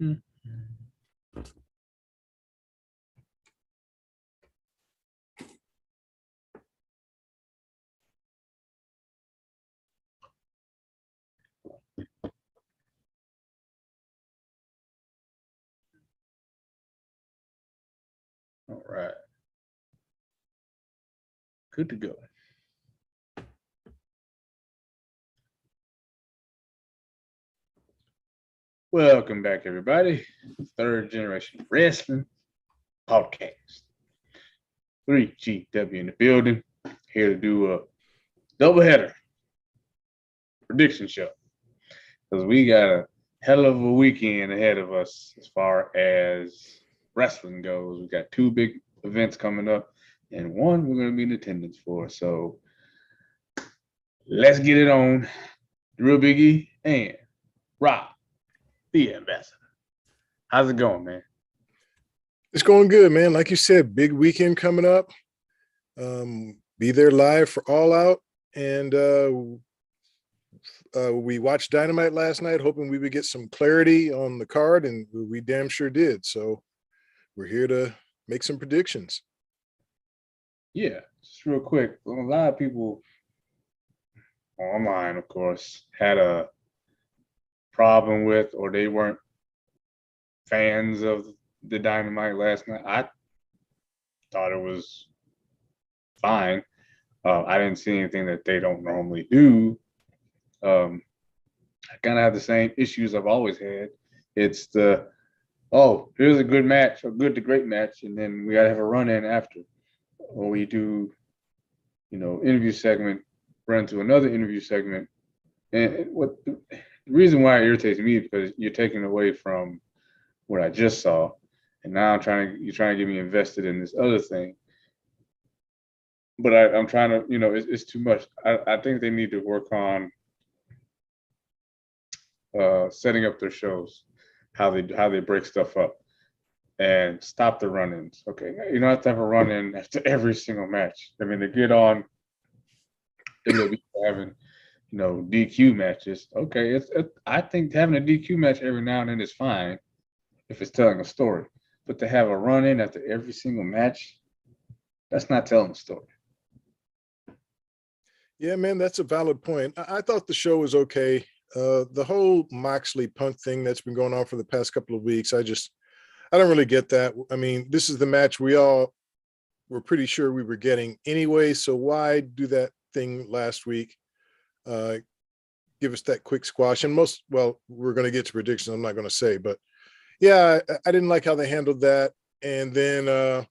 Mhm. All right. Good to go. Welcome back, everybody. Third Generation Wrestling Podcast. 3GW in the building. Here to do a doubleheader prediction show. Because we got a hell of a weekend ahead of us as far as wrestling goes. We got two big events coming up, and one we're going to be in attendance for. So let's get it on. Real Biggie and Rob, the ambassador. How's it going, man? It's going good, man. Like you said, big weekend coming up. Be there live for All Out. And we watched Dynamite last night, hoping we would get some clarity on the card, and we damn sure did. So we're here to make some predictions. Yeah, just real quick. A lot of people online, of course, had a problem with, or they weren't fans of the Dynamite last night. I thought it was fine. I didn't see anything that they don't normally do. I kind of have the same issues I've always had. It's the, oh, here's a good match, a good to great match, and then we got to have a run in after. Or we do, interview segment, run to another interview segment. And what the reason why it irritates me is because you're taking away from what I just saw. And now you're trying to get me invested in this other thing. But I'm trying to, it's too much. I think they need to work on setting up their shows, how they break stuff up, and stop the run-ins. Okay, you don't have to have a run-in after every single match. I mean, they get on WWE having, DQ matches. Okay, I think having a DQ match every now and then is fine if it's telling a story. But to have a run-in after every single match, that's not telling a story. Yeah, man, that's a valid point. I thought the show was okay. The whole Moxley Punk thing that's been going on for the past couple of weeks, I don't really get that. I mean, this is the match we all were pretty sure we were getting anyway, so why do that thing last week? Give us that quick squash. And we're going to get to predictions, I'm not going to say, but yeah, I didn't like how they handled that. And then,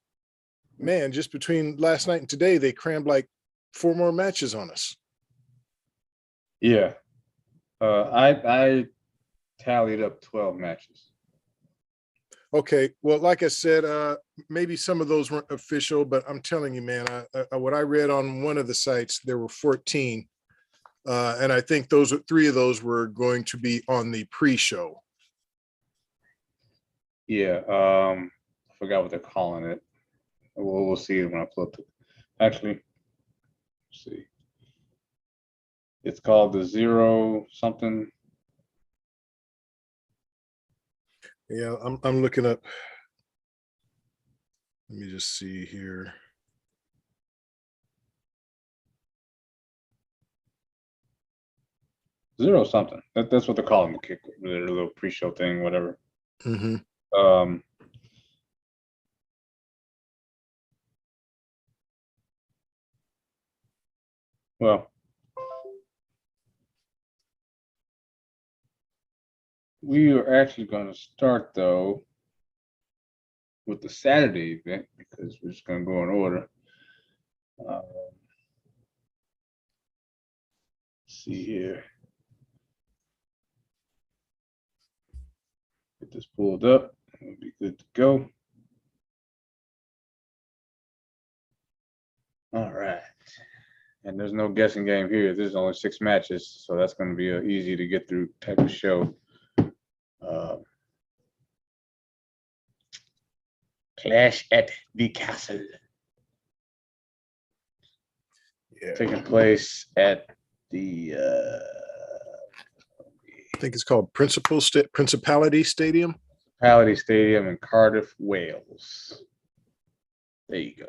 man, just between last night and today, they crammed like 4 more matches on us. Yeah. I tallied up 12 matches. Okay. Well, like I said, maybe some of those weren't official, but I'm telling you, man, what I read on one of the sites, there were 14. And I think 3 of those were going to be on the pre-show. Yeah. I forgot what they're calling it. We'll see it when I pull up actually, let's see. It's called the Zero something. Yeah, I'm looking up. Let me just see here. Zero something. That's what they're calling the kick, their little pre-show thing, whatever. Mm-hmm. Well, we are actually going to start though with the Saturday event because we're just going to go in order. Let's see here. Get this pulled up. It'll be good to go. All right. And there's no guessing game here. There's only 6 matches, so that's going to be an easy to get through type of show. Clash at the Castle. Yeah. Taking place at the I think it's called Principality Stadium. Municipality Stadium in Cardiff, Wales. There you go.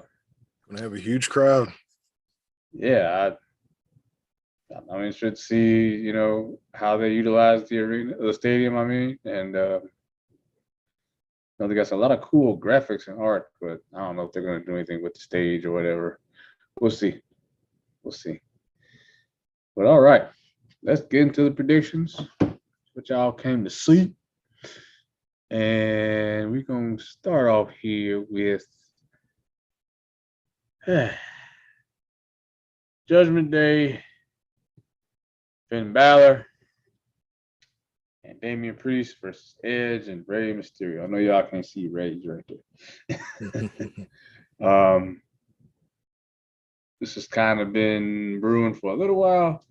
Gonna have a huge crowd. Yeah, I'm interested to see, how they utilize the arena, the stadium. I mean, and they got a lot of cool graphics and art, but I don't know if they're going to do anything with the stage or whatever. We'll see. We'll see. But all right, let's get into the predictions, which y'all came to see. And we're going to start off here with Judgment Day, Finn Balor, and Damian Priest versus Edge and Rey Mysterio. I know y'all can't see Rey right there. This has kind of been brewing for a little while.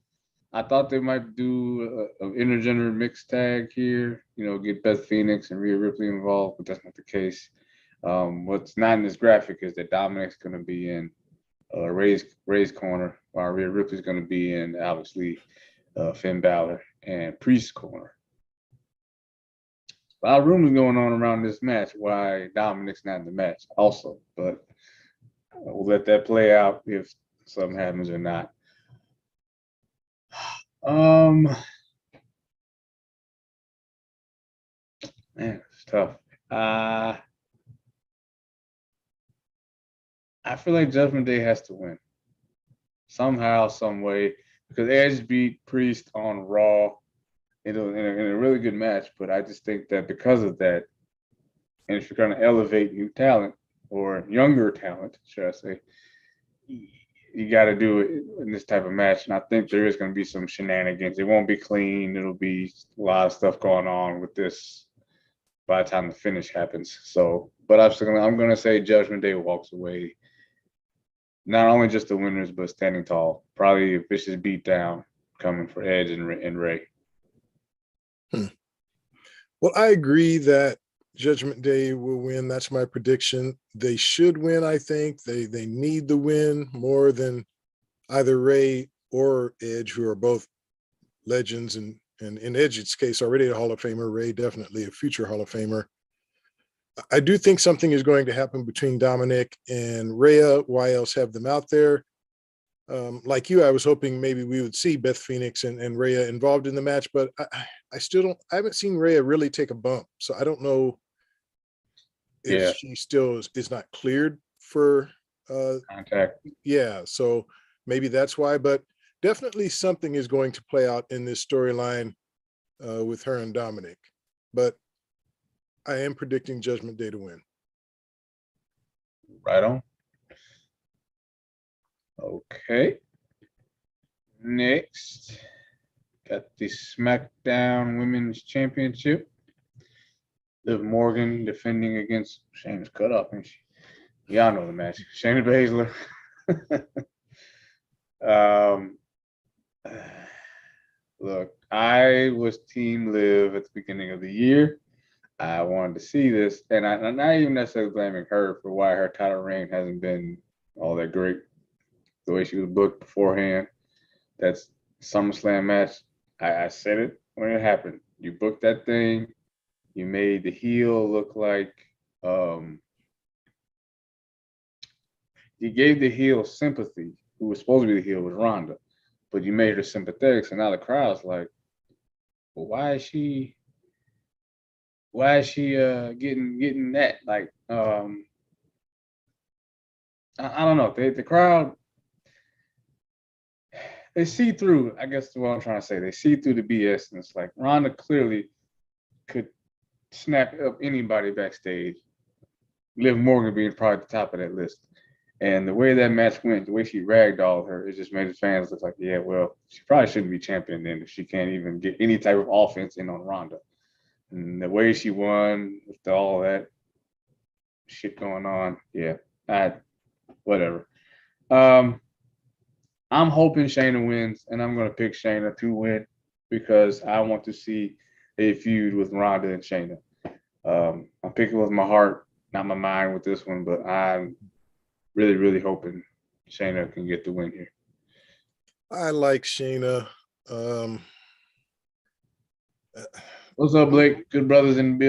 I thought they might do an intergender mixed tag here, get Beth Phoenix and Rhea Ripley involved, but that's not the case. What's not in this graphic is that Dominic's going to be in Ray's corner, while Rhea Ripley's going to be in, obviously, Finn Balor and Priest's corner. A lot of rumors going on around this match why Dominic's not in the match also, but we'll let that play out if something happens or not. Man, it's tough. I feel like Judgment Day has to win somehow, some way, because Edge beat Priest on Raw in a really good match. But I just think that because of that, and if you're going to elevate new talent or younger talent, should I say, you got to do it in this type of match. And I think there is going to be some shenanigans. It won't be clean. It'll be a lot of stuff going on with this by the time the finish happens. So, but I'm going to say Judgment Day walks away. Not only just the winners, but standing tall. Probably a vicious beatdown coming for Edge and Rey. Well, I agree that Judgment Day will win. That's my prediction. They should win, I think. They need the win more than either Rey or Edge, who are both legends, and in Edge's case, already a Hall of Famer. Rey definitely a future Hall of Famer. I do think something is going to happen between Dominic and Rhea. Why else have them out there? Like you, I was hoping maybe we would see Beth Phoenix and Rhea involved in the match, but I still don't. I haven't seen Rhea really take a bump, so I don't know if she still is not cleared for contact. Yeah, so maybe that's why. But definitely something is going to play out in this storyline with her and Dominic. But I am predicting Judgment Day to win. Right on. Okay. Next, got the SmackDown Women's Championship. Liv Morgan defending against Shayna's cut off, and y'all know the match. Shayna Baszler. Look, I was Team Liv at the beginning of the year. I wanted to see this, and I'm not even necessarily blaming her for why her title reign hasn't been all that great. The way she was booked beforehand, that's SummerSlam match. I said it when it happened. You booked that thing. You made the heel look like you gave the heel sympathy. Who was supposed to be the heel was Ronda, but you made her sympathetic. So now the crowd's like, well, why is she getting that? Like, I don't know. The crowd, they see through, I guess what I'm trying to say. They see through the BS, and it's like Ronda clearly could snap up anybody backstage. Liv Morgan being probably the top of that list. And the way that match went, the way she ragdolled her, it just made the fans look like, yeah, well, she probably shouldn't be champion then if she can't even get any type of offense in on Ronda. And the way she won with all that shit going on, yeah, whatever. I'm hoping Shayna wins, and I'm going to pick Shayna to win because I want to see a feud with Ronda and Shayna. I'm picking with my heart, not my mind with this one, but I'm really, really hoping Shayna can get the win here. I like Shayna. What's up, Blake? Good brothers in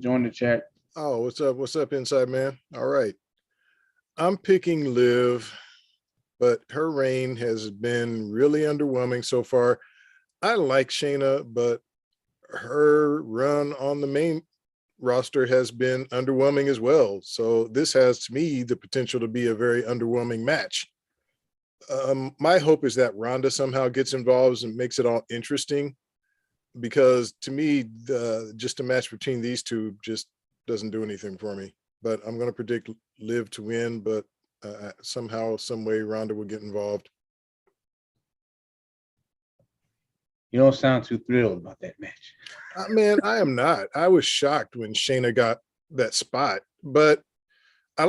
join the chat. Oh, what's up? What's up, Inside Man? All right. I'm picking Liv, but her reign has been really underwhelming so far. I like Shayna, but her run on the main roster has been underwhelming as well. So this has, to me, the potential to be a very underwhelming match. My hope is that Ronda somehow gets involved and makes it all interesting, because to me, just a match between these two just doesn't do anything for me. But I'm going to predict Liv to win, but somehow, some way, Ronda will get involved. You don't sound too thrilled about that match. Man, I am not. I was shocked when Shayna got that spot, but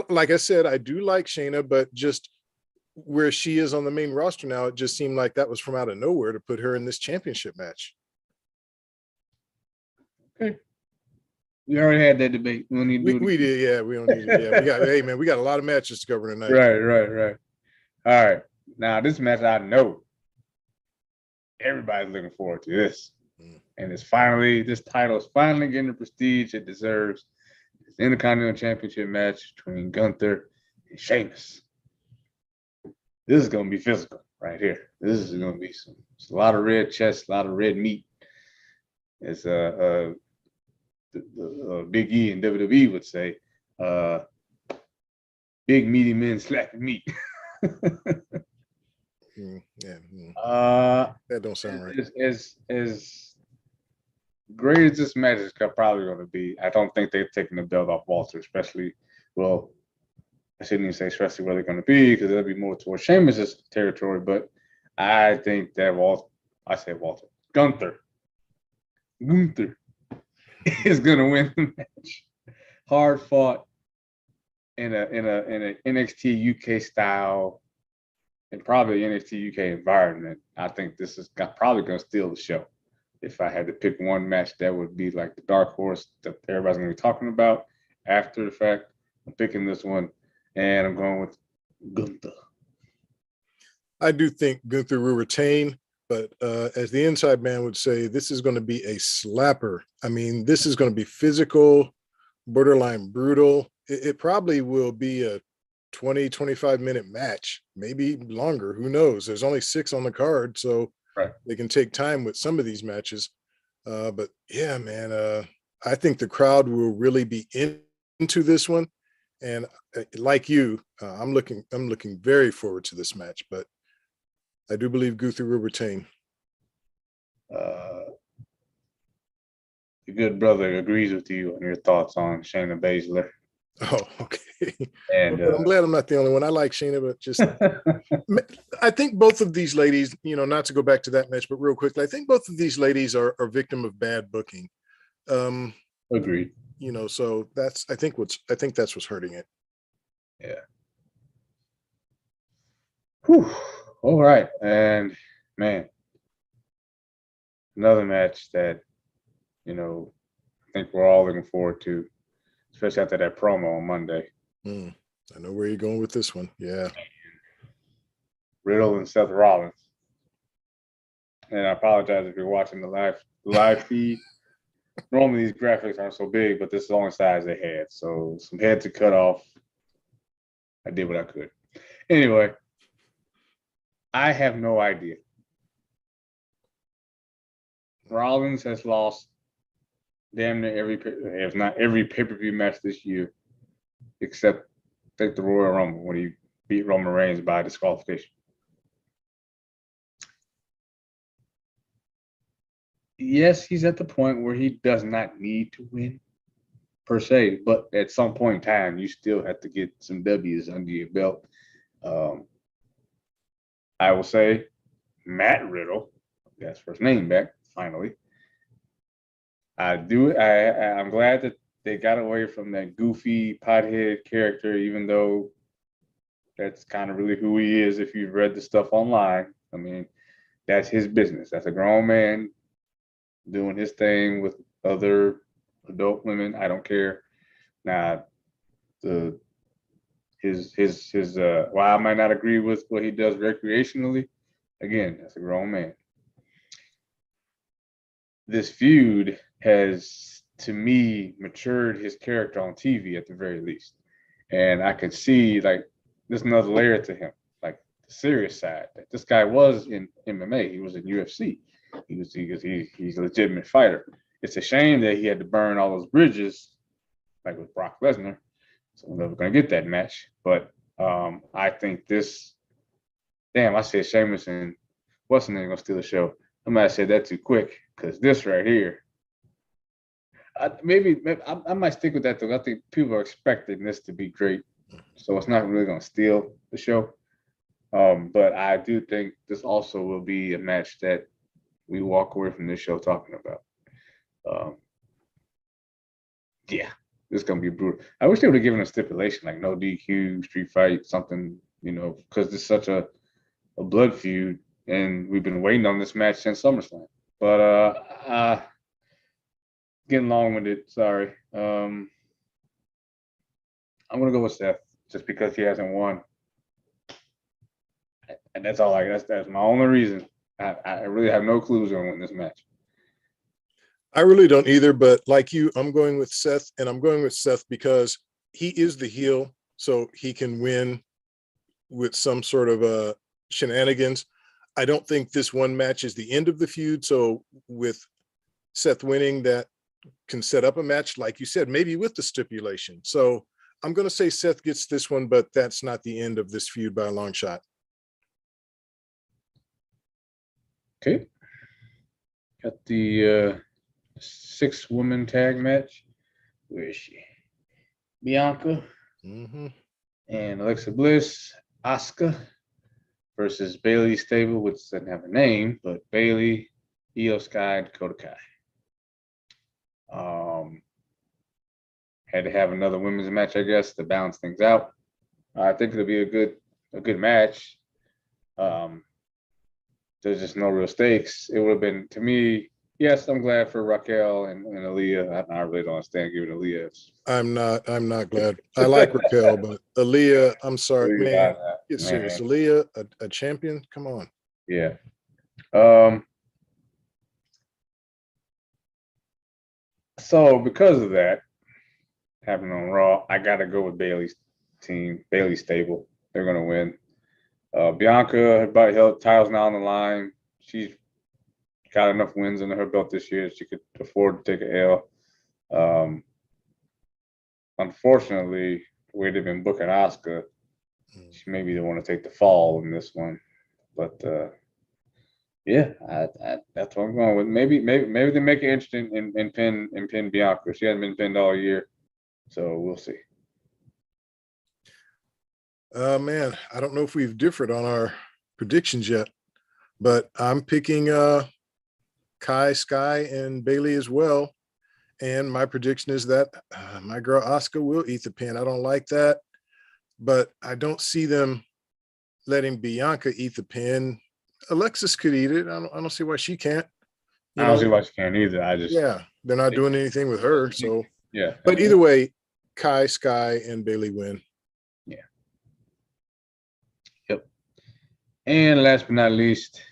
like I said, I do like Shayna, but just where she is on the main roster now, it just seemed like that was from out of nowhere to put her in this championship match. Okay. We already had that debate. We don't need to do it. We did, yeah. We don't need it. Yeah, we got. Hey, man, we got a lot of matches to cover tonight. Right. All right. Now this match, I know everybody's looking forward to this, and this title is finally getting the prestige it deserves. It's the Intercontinental Championship match between Gunther and Sheamus. This is gonna be physical right here. This is gonna be a lot of red chest, a lot of red meat. It's Big E and WWE would say, big meaty men slapping meat. That don't sound right. As great as this match is probably going to be, I don't think they've taken the belt off Walter, especially, well, I shouldn't even say especially where they're going to be, because it'll be more towards Sheamus' territory, but I think that Gunther is going to win the match. Hard fought in a NXT UK style and probably NXT UK environment. I think this is probably going to steal the show. If I had to pick one match, that would be like the dark horse that everybody's going to be talking about after the fact. I'm picking this one, and I'm going with Gunther. I do think Gunther will retain, but as the Inside Man would say, this is going to be a slapper. I mean, this is going to be physical, borderline brutal. It probably will be a 20, 25-minute match, maybe longer. Who knows? There's only 6 on the card, so they can take time with some of these matches. But yeah, man, I think the crowd will really be into this one. And like you, I'm looking very forward to this match, but I do believe Gunther will retain. The good brother agrees with you on your thoughts on Shayna Baszler. Oh, okay. And but I'm glad I'm not the only one. I like Shayna, but just I think both of these ladies, not to go back to that match, but real quickly, I think both of these ladies are victim of bad booking. Agreed. So I think that's what's hurting it. Yeah. Whew. All right. And man, another match that, I think we're all looking forward to, especially after that promo on Monday. I know where you're going with this one. Yeah. Riddle and Seth Rollins. And I apologize if you're watching the live feed. Normally these graphics aren't so big, but this is the only size they had. So some heads to cut off. I did what I could. Anyway, I have no idea. Rollins has lost damn near every, if not every pay-per-view match this year, except the Royal Rumble when he beat Roman Reigns by disqualification. Yes, he's at the point where he does not need to win per se, but at some point in time, you still have to get some W's under your belt. I will say Matt Riddle, that's first name back, finally. I'm glad that they got away from that goofy pothead character, even though that's kind of really who he is if you've read the stuff online. I mean, that's his business. That's a grown man doing his thing with other adult women. I don't care. Now, while I might not agree with what he does recreationally, again, that's a grown man. This feud has, to me, matured his character on TV at the very least. And I could see like there's another layer to him, like the serious side. That this guy was in MMA, he was in UFC, he's a legitimate fighter. It's a shame that he had to burn all those bridges, like with Brock Lesnar. So we're never gonna get that match. But I think this, damn, I said Sheamus and what's the name gonna steal the show. I might have said that too quick because this right here, maybe I might stick with that though. I think people are expecting this to be great, so it's not really going to steal the show. But I do think this also will be a match that we walk away from this show talking about. Yeah, it's going to be brutal. I wish they would have given a stipulation like no DQ, street fight, something, because it's such a blood feud, and we've been waiting on this match since SummerSlam. But getting long winded. Sorry. I'm gonna go with Seth just because he hasn't won, and that's all. That's my only reason. I really have no clues on winning this match. I really don't either, but like you, I'm going with Seth, and I'm going with Seth because he is the heel, so he can win with some sort of shenanigans. I don't think this one match is the end of the feud, so with Seth winning, that can set up a match, like you said, maybe with the stipulation. So I'm going to say Seth gets this one, but that's not the end of this feud by a long shot. Okay. Got the 6-woman tag match. Where is she? Bianca and Alexa Bliss, Asuka versus Bailey Stable, which doesn't have a name, but Bailey, Io Sky, and Dakota Kai. Had to have another women's match, I guess, to balance things out. I think it'll be a good match. There's just no real stakes. It would have been, to me, yes, I'm glad for Raquel and Aaliyah. I really don't understand giving Aaliyah. I'm not glad. I like Raquel, but Aaliyah, I'm sorry, man. Get serious. Aaliyah, a champion? Come on. Yeah. So because of that happening on Raw, I got to go with Bailey's team, Bailey's stable. They're going to win. Bianca, her title's now on the line. She's got enough wins under her belt this year that she could afford to take an L. Unfortunately, the way they've been booking Asuka, she may be the one to take the fall in this one. But yeah, that's what I'm going with. Maybe they make it interesting and pin Bianca. She hasn't been pinned all year, so we'll see. Man, I don't know if we've differed on our predictions yet, but I'm picking Kai, Sky, and Bailey as well. And my prediction is that my girl Asuka will eat the pin. I don't like that, but I don't see them letting Bianca eat the pin. Alexis could eat it. I don't see why she can't. I don't see why she can't either. They're not doing anything with her. So yeah. But either way, Kai, Sky, and Bailey win. Yeah. Yep. And last but not least,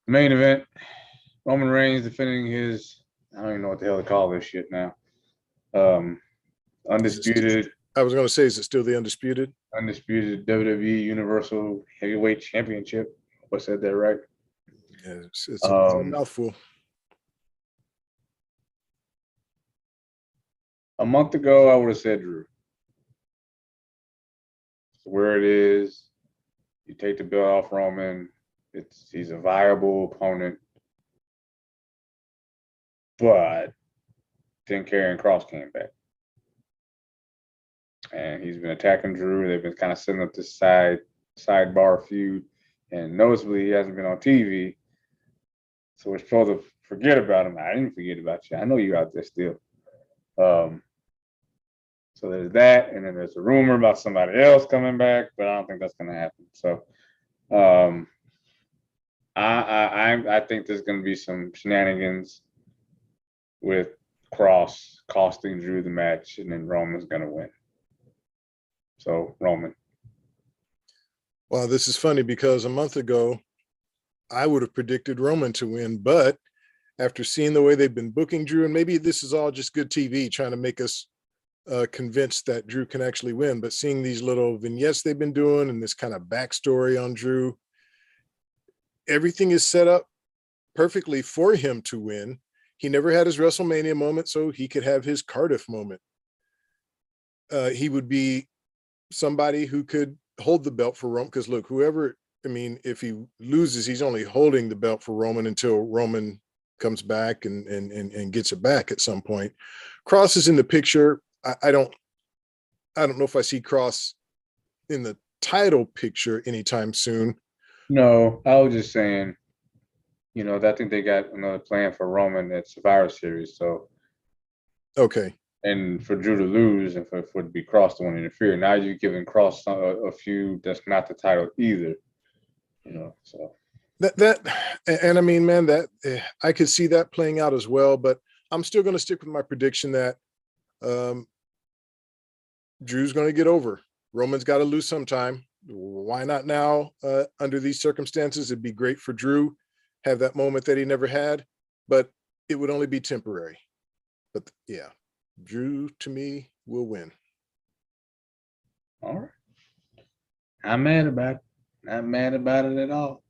main event: Roman Reigns defending his, I don't even know what the hell to call this shit now. Undisputed. I was going to say, is it still the undisputed WWE Universal Heavyweight Championship? I said that right? Yeah, it's a mouthful. A month ago, I would have said Drew. It's where it is. You take the belt off Roman. He's a viable opponent. But then Karrion Kross came back. And he's been attacking Drew. They've been kind of setting up this sidebar feud. And noticeably, he hasn't been on TV. So we're supposed to forget about him. I didn't forget about you. I know you're out there still. So there's that. And then there's a rumor about somebody else coming back, but I don't think that's going to happen. So I think there's going to be some shenanigans with Kross costing Drew the match, and then Roman's going to win. So Roman. Well, this is funny because a month ago, I would have predicted Roman to win, but after seeing the way they've been booking Drew, and maybe this is all just good TV trying to make us convinced that Drew can actually win, but seeing these little vignettes they've been doing and this kind of backstory on Drew, everything is set up perfectly for him to win. He never had his WrestleMania moment, so he could have his Cardiff moment. He would be somebody who could hold the belt for Roman, because look, whoever, I mean, if he loses, he's only holding the belt for Roman until Roman comes back and gets it back at some point. Cross is in the picture. I don't know if I see Cross in the title picture anytime soon. No, I was just saying, I think they got another plan for Roman at Survivor Series. So, okay. And for Drew to lose and for it to be Cross the one to interfere. Now you're giving Cross a feud that's not the title either. So that and I mean, man, that I could see that playing out as well, but I'm still going to stick with my prediction that Drew's going to get over. Roman's got to lose sometime. Why not now? Under these circumstances, it'd be great for Drew, have that moment that he never had, but it would only be temporary. But yeah, Drew to me will win. All right. I'm mad about it. Not mad about it at all.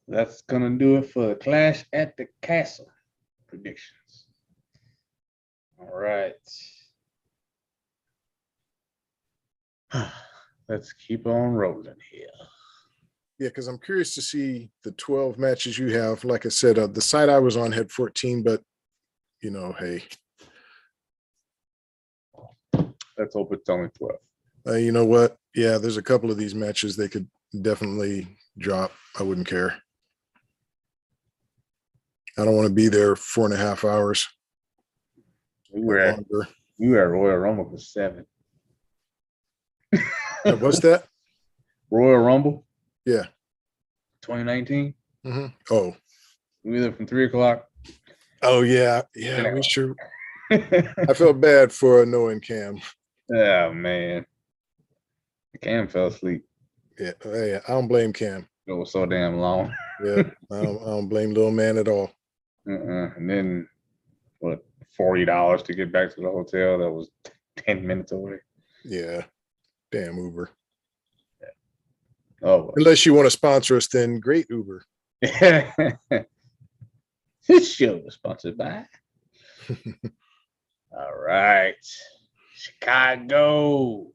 That's gonna do it for the Clash at the Castle predictions. All right. Let's keep on rolling here. Yeah, because I'm curious to see the 12 matches you have. Like I said, the site I was on had 14, but hey. Let's hope it's only 12. You know what? Yeah, there's a couple of these matches they could definitely drop. I wouldn't care. I don't want to be there 4.5 hours. We were at Royal Rumble for 7. What's that? Royal Rumble? Yeah. 2019? Mm-hmm. Oh. We were there from 3 o'clock. Oh, yeah. Yeah, we sure. I felt bad for knowing Cam. Oh, man. Cam fell asleep. Yeah, I don't blame Cam. It was so damn long. Yeah, I don't blame little man at all. And then, what, $40 to get back to the hotel? That was 10 minutes away. Yeah. Damn Uber. Yeah. Oh, well. Unless you want to sponsor us, then great Uber. This show is sponsored by. All right. Chicago.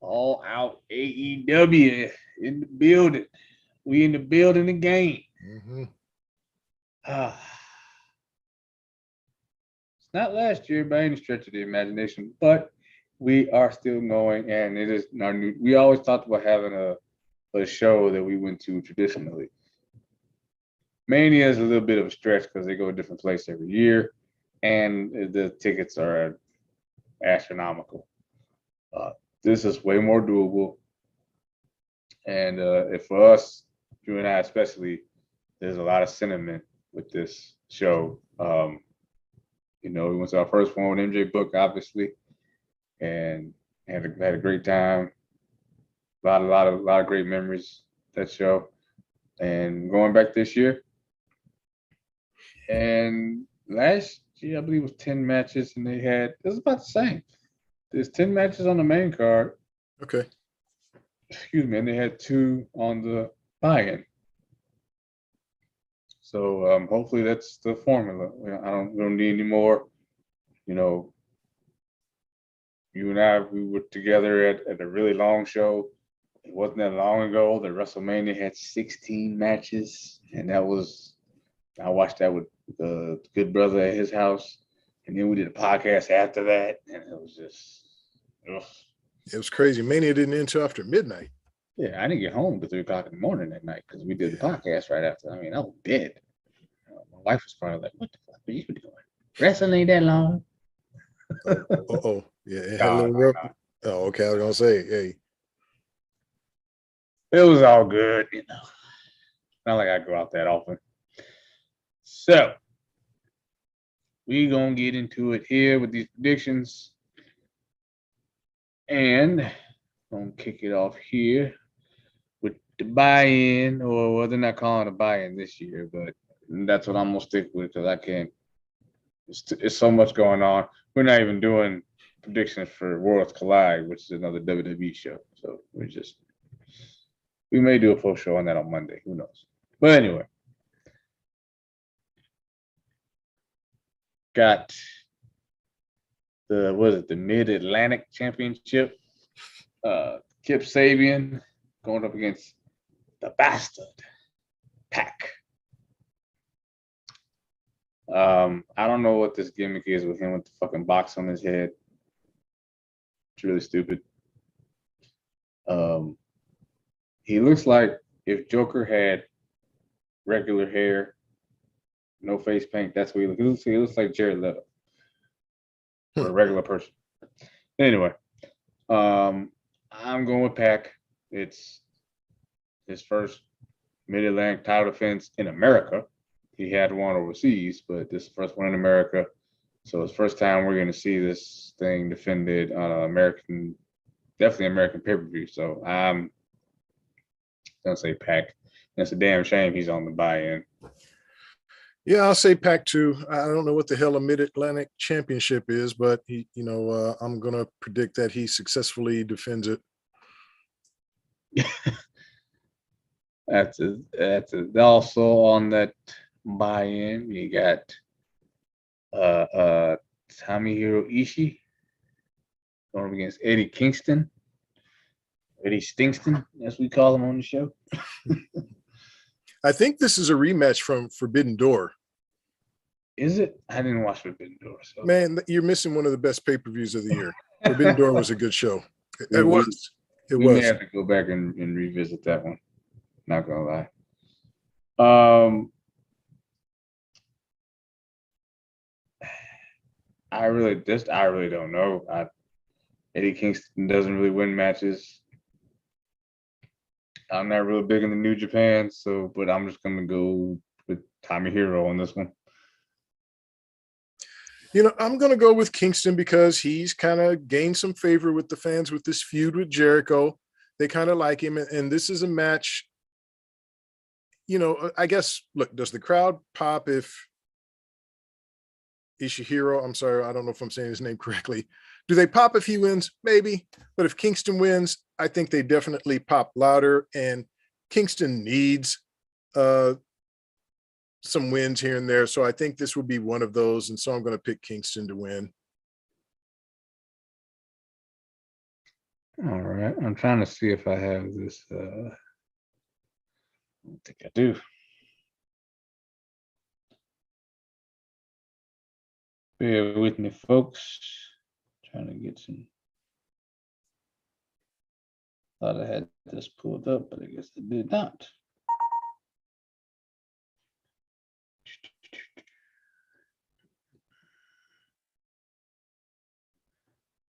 All Out AEW in the building. We in the building again. Mm-hmm. It's not last year by any stretch of the imagination, but we are still going, and it is our new. We always talked about having a show that we went to traditionally. Mania is a little bit of a stretch because they go a different place every year, and the tickets are astronomical. This is way more doable, and if for us, you and I especially, there's a lot of sentiment with this show. We went to our first one with MJ Book, obviously, and had a great time. A lot of great memories that show, and going back this year. And last year, I believe it was 10 matches, and it was about the same. There's 10 matches on the main card. Okay. Excuse me, and they had 2 on the buy-in. So hopefully that's the formula. We don't need any more. You and I, we were together at a really long show. It wasn't that long ago that WrestleMania had 16 matches, and I watched that with the good brother at his house, and then we did a podcast after that, and it was just, ugh. It was crazy. Mania didn't end until after midnight. Yeah, I didn't get home till 3 o'clock in the morning that night because we did the podcast right after. I mean, I was dead. My wife was probably like, "What the fuck are you doing? Wrestling ain't that long." Oh, yeah, it had a little rough. Oh, okay. I was gonna say, hey, it was all good, Not like I go out that often. So we gonna get into it here with these predictions, and I'm gonna kick it off here with the buy-in, or well, they're not calling it a buy-in this year, but that's what I'm gonna stick with because I can't. It's so much going on. We're not even doing predictions for Worlds Collide, which is another WWE show. So we may do a post show on that on Monday. Who knows? But anyway, got the Mid-Atlantic Championship. Kip Sabian going up against the Bastard Pac. I don't know what this gimmick is with him with the fucking box on his head. It's really stupid. He looks like if Joker had regular hair, no face paint, that's what he looks. He looks like Jared Leto, or a regular person. Anyway, I'm going with Pac. It's his first Mid-Atlantic title defense in America. He had one overseas, but this is the first one in America. So it's the first time we're going to see this thing defended on an definitely American pay-per-view. So I'm going to say Pac. It's a damn shame he's on the buy-in. Yeah, I'll say Pac too. I don't know what the hell a Mid-Atlantic Championship is, but I'm going to predict that he successfully defends it. That's also on that buy-in. You got Tomohiro Ishii going up against Eddie Kingston. Eddie Stinkston, as we call him on the show. I think this is a rematch from Forbidden Door. Is it? I didn't watch Forbidden Door. So. Man, you're missing one of the best pay-per-views of the year. Forbidden Door was a good show. It was. We may have to go back and revisit that one. Not gonna lie. I really don't know. Eddie Kingston doesn't really win matches. I'm not real big in the New Japan, but I'm just gonna go with Tomohiro on this one. I'm going to go with Kingston because he's kind of gained some favor with the fans with this feud with Jericho. They kind of like him, and this is a match. I guess, look, does the crowd pop if Ishihiro, I'm sorry, I don't know if I'm saying his name correctly. Do they pop if he wins? Maybe. But if Kingston wins, I think they definitely pop louder. And Kingston needs some wins here and there. So I think this would be one of those. And so I'm going to pick Kingston to win. All right. I'm trying to see if I have this. I don't think I do. Bear with me, folks. Trying to get some. Thought I had this pulled up, but I guess I did not.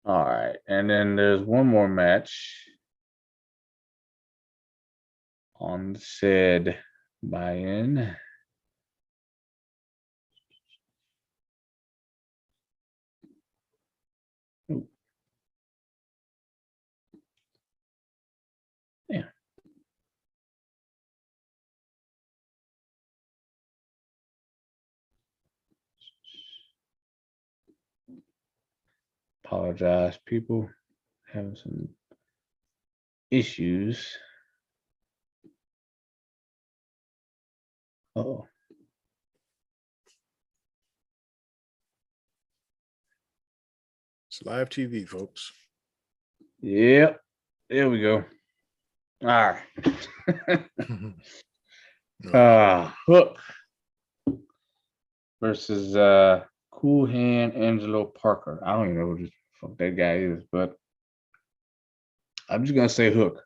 All right, and then there's one more match on said buy-in. Ooh. Yeah. Apologize, people. Having some issues. Oh. It's live TV, folks. Yep. There we go. All right. Hook versus Cool Hand Angelo Parker. I don't even know who the fuck that guy is, but I'm just gonna say Hook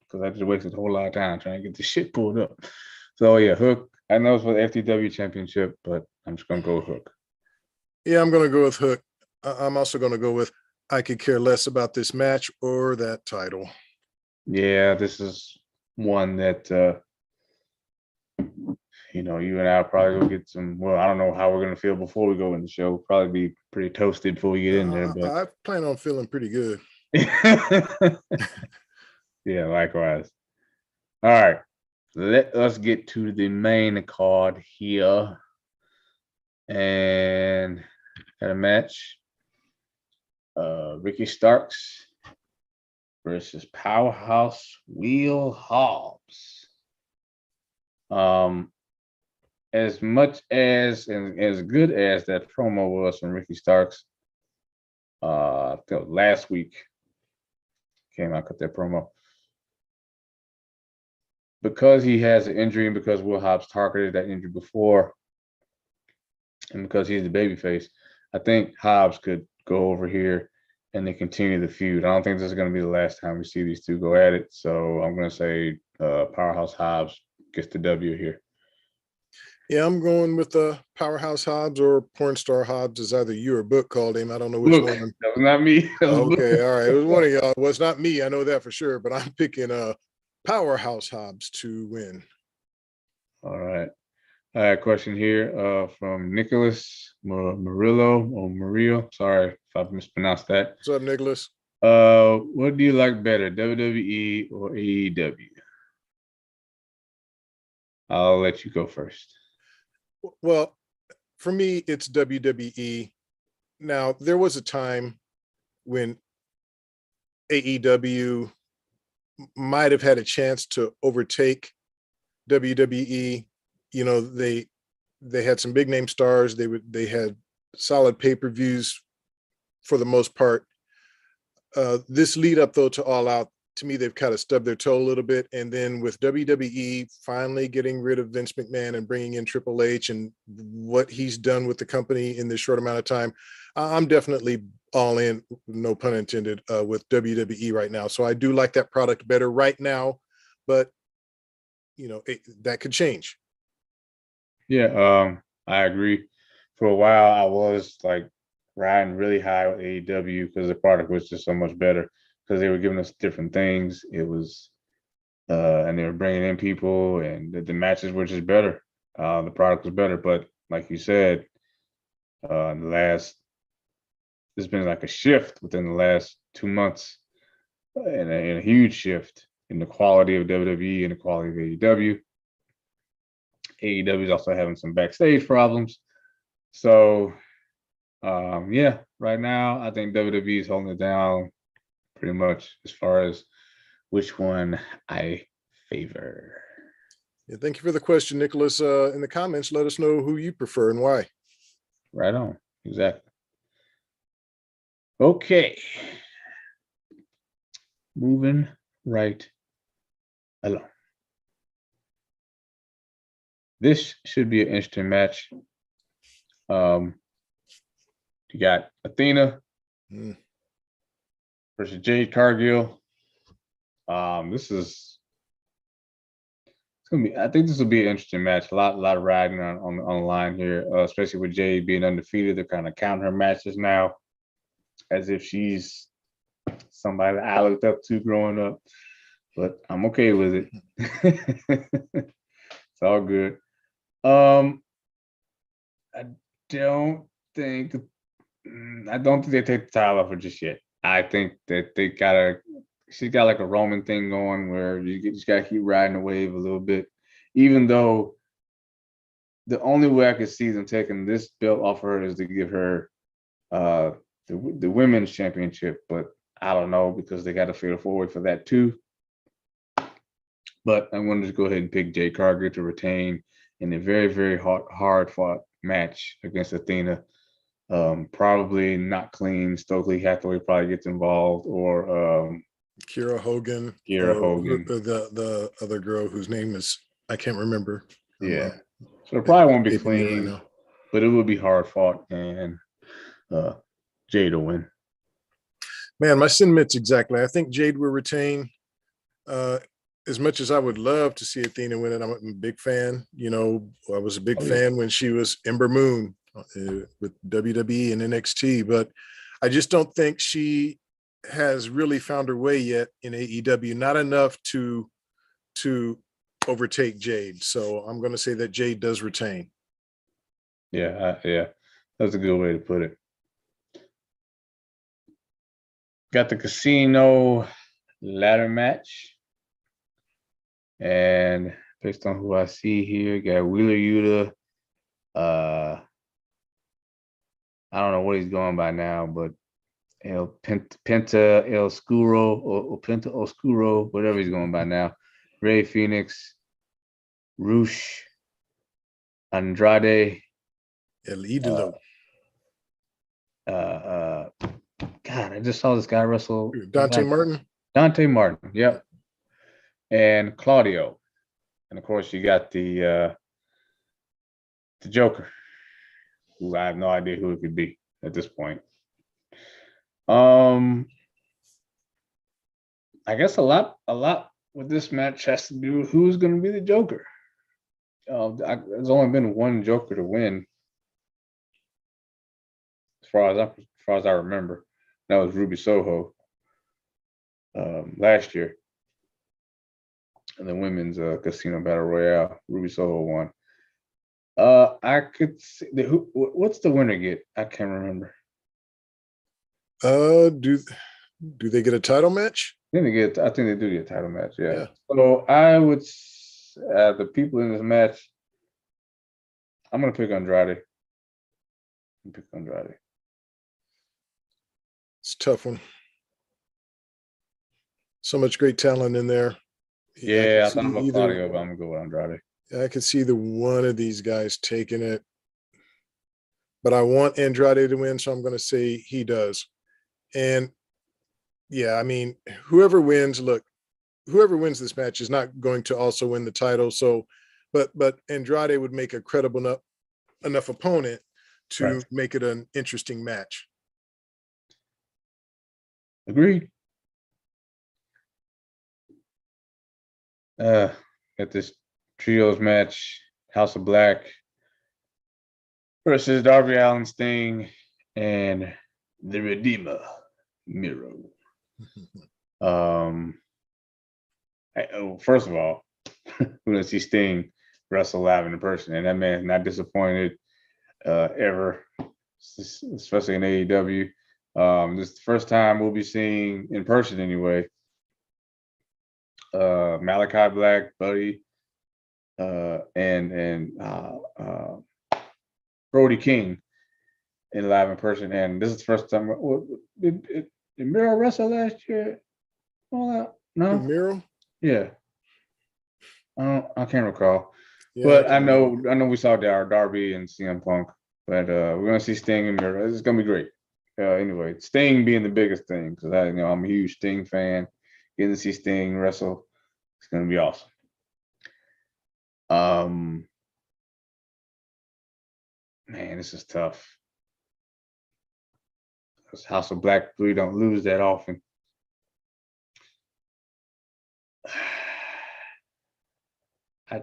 because I just wasted a whole lot of time trying to get this shit pulled up. So yeah, Hook. I know it's for the FTW Championship, but I'm just gonna go with Hook. Yeah, I'm gonna go with Hook. I'm also gonna go with I could care less about this match or that title. Yeah, this is one that you and I will probably go get some. Well, I don't know how we're gonna feel before we go in the show. We'll probably be pretty toasted before we get in there. But I plan on feeling pretty good. Yeah, likewise. All right, let us get to the main card here. And got a match. Ricky Starks versus Powerhouse Will Hobbs. As much as and as good as that promo was from Ricky Starks, I think last week came out cut that promo. Because he has an injury and because Will Hobbs targeted that injury before, and because he's the babyface, I think Hobbs could go over here and they continue the feud. I don't think this is going to be the last time we see these two go at it. So I'm going to say Powerhouse Hobbs gets the W here. Yeah, I'm going with Powerhouse Hobbs or Porn Star Hobbs, as either you or Book called him. I don't know which one. That was not me. Okay, all right. It was one of y'all. Well, it's not me. I know that for sure. But I'm picking Powerhouse Hobbs to win. All right. I had a question here from Nicholas Murillo. Sorry if I mispronounced that. What's up, Nicholas? What do you like better, WWE or AEW? I'll let you go first. Well, for me, it's WWE. Now, there was a time when AEW might have had a chance to overtake WWE. You know, they had some big name stars. They had solid pay-per-views for the most part. This lead up though to All Out, to me, they've kind of stubbed their toe a little bit. And then with WWE finally getting rid of Vince McMahon and bringing in Triple H and what he's done with the company in this short amount of time, I'm definitely all in, no pun intended, with WWE right now. So I do like that product better right now, but you know, that could change. Yeah, I agree. For a while, I was like riding really high with AEW because the product was just so much better because they were giving us different things. It was, and they were bringing in people, and the matches were just better. The product was better, but like you said, there's been like a shift within the last 2 months, and a huge shift in the quality of WWE and the quality of AEW. AEW is also having some backstage problems. So, yeah, right now, I think WWE is holding it down pretty much as far as which one I favor. Yeah, thank you for the question, Nicholas. In the comments, let us know who you prefer and why. Right on. Exactly. Okay. Moving right along. This should be an interesting match. You got Athena versus Jade Cargill. I think this will be an interesting match. A lot of riding on the line here, especially with Jade being undefeated. They're kind of counting her matches now as if she's somebody that I looked up to growing up. But I'm okay with it. It's all good. I don't think they take the title off her just yet. I think that she's got like a Roman thing going where you just gotta keep riding the wave a little bit. Even though the only way I could see them taking this belt off her is to give her the women's championship, but I don't know because they got to fatal forward for that too. But I wanted to go ahead and pick Jade Cargill to retain in a very, very hard fought match against Athena. Probably not clean. Stokely Hathaway probably gets involved, or Kiera Hogan. The other girl whose name is I can't remember. Yeah. So it probably won't be clean, right, but it will be hard fought, and Jade will win. Man, my sentiments exactly. I think Jade will retain. As much as I would love to see Athena win it, I'm a big fan. You know, I was a big fan when she was Ember Moon with WWE and NXT, but I just don't think she has really found her way yet in AEW. Not enough to overtake Jade. So I'm going to say that Jade does retain. Yeah, that's a good way to put it. Got the casino ladder match. And based on who I see here. Got Wheeler Yuta. I don't know what he's going by now, but Penta El Oscuro or Penta Oscuro, whatever he's going by now. Ray Phoenix, Roosh, Andrade, El Idolo. God, I just saw this guy wrestle. Dante Martin. Dante Martin, yep. And Claudio. And of course you got the Joker, who I have no idea who it could be at this point. I guess a lot with this match has to do with who's going to be the Joker. There's only been one Joker to win, as far as I remember. That was Ruby Soho last year in the women's casino battle royale. Ruby Soho won. I could see what's the winner get? I can't remember. Do they get a title match? I think they do get a title match. Yeah. So I would the people in this match. I'm gonna pick Andrade. It's a tough one. So much great talent in there. Yeah, I thought about Claudio, but I'm gonna go with Andrade. I could see the one of these guys taking it, but I want Andrade to win, so I'm going to say he does. And yeah, I mean, whoever wins this match is not going to also win the title. So, but Andrade would make a credible enough opponent to make it an interesting match. Agreed. At this trios match, House of Black versus Darby Allin, Sting, and the Redeemer, Miro. First of all, we're gonna see Sting wrestle live in person, and that man's not disappointed ever, especially in AEW. This is the first time we'll be seeing in person anyway. Malachi Black, Buddy, and Brody King live in person, and this is the first time. Did Miro wrestle last year? All that? No, Miro? Yeah, I can't recall, Yeah, but I know we saw Darby and CM Punk, but we're gonna see Sting and Miro. It's gonna be great. Anyway, Sting being the biggest thing because I'm a huge Sting fan. Getting to see Sting wrestle, it's gonna be awesome. Man, this is tough. Because House of Black really don't lose that often. I'm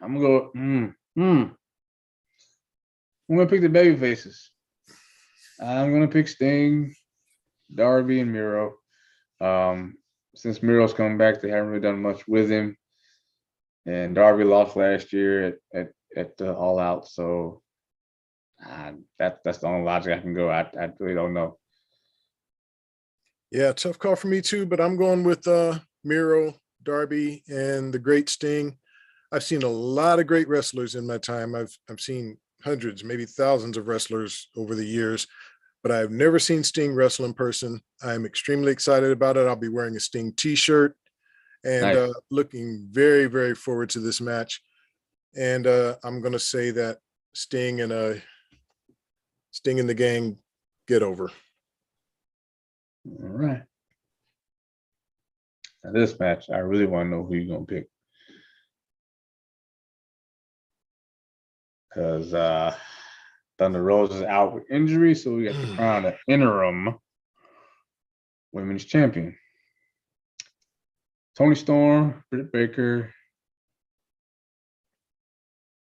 gonna go. I'm gonna pick the baby faces. I'm gonna pick Sting, Darby, and Miro. Since Miro's coming back, they haven't really done much with him. And Darby lost last year at the All Out, so that's the only logic I can go. I really don't know. Yeah, tough call for me too, but I'm going with Miro, Darby, and the great Sting. I've seen a lot of great wrestlers in my time. I've seen hundreds, maybe thousands of wrestlers over the years, but I've never seen Sting wrestle in person. I'm extremely excited about it. I'll be wearing a Sting t-shirt and looking very, very forward to this match. And I'm going to say that Sting and the gang get over. All right. Now this match, I really want to know who you're going to pick. Because Thunder Rose is out with injury, so we got to crown an interim women's champion. Toni Storm, Britt Baker,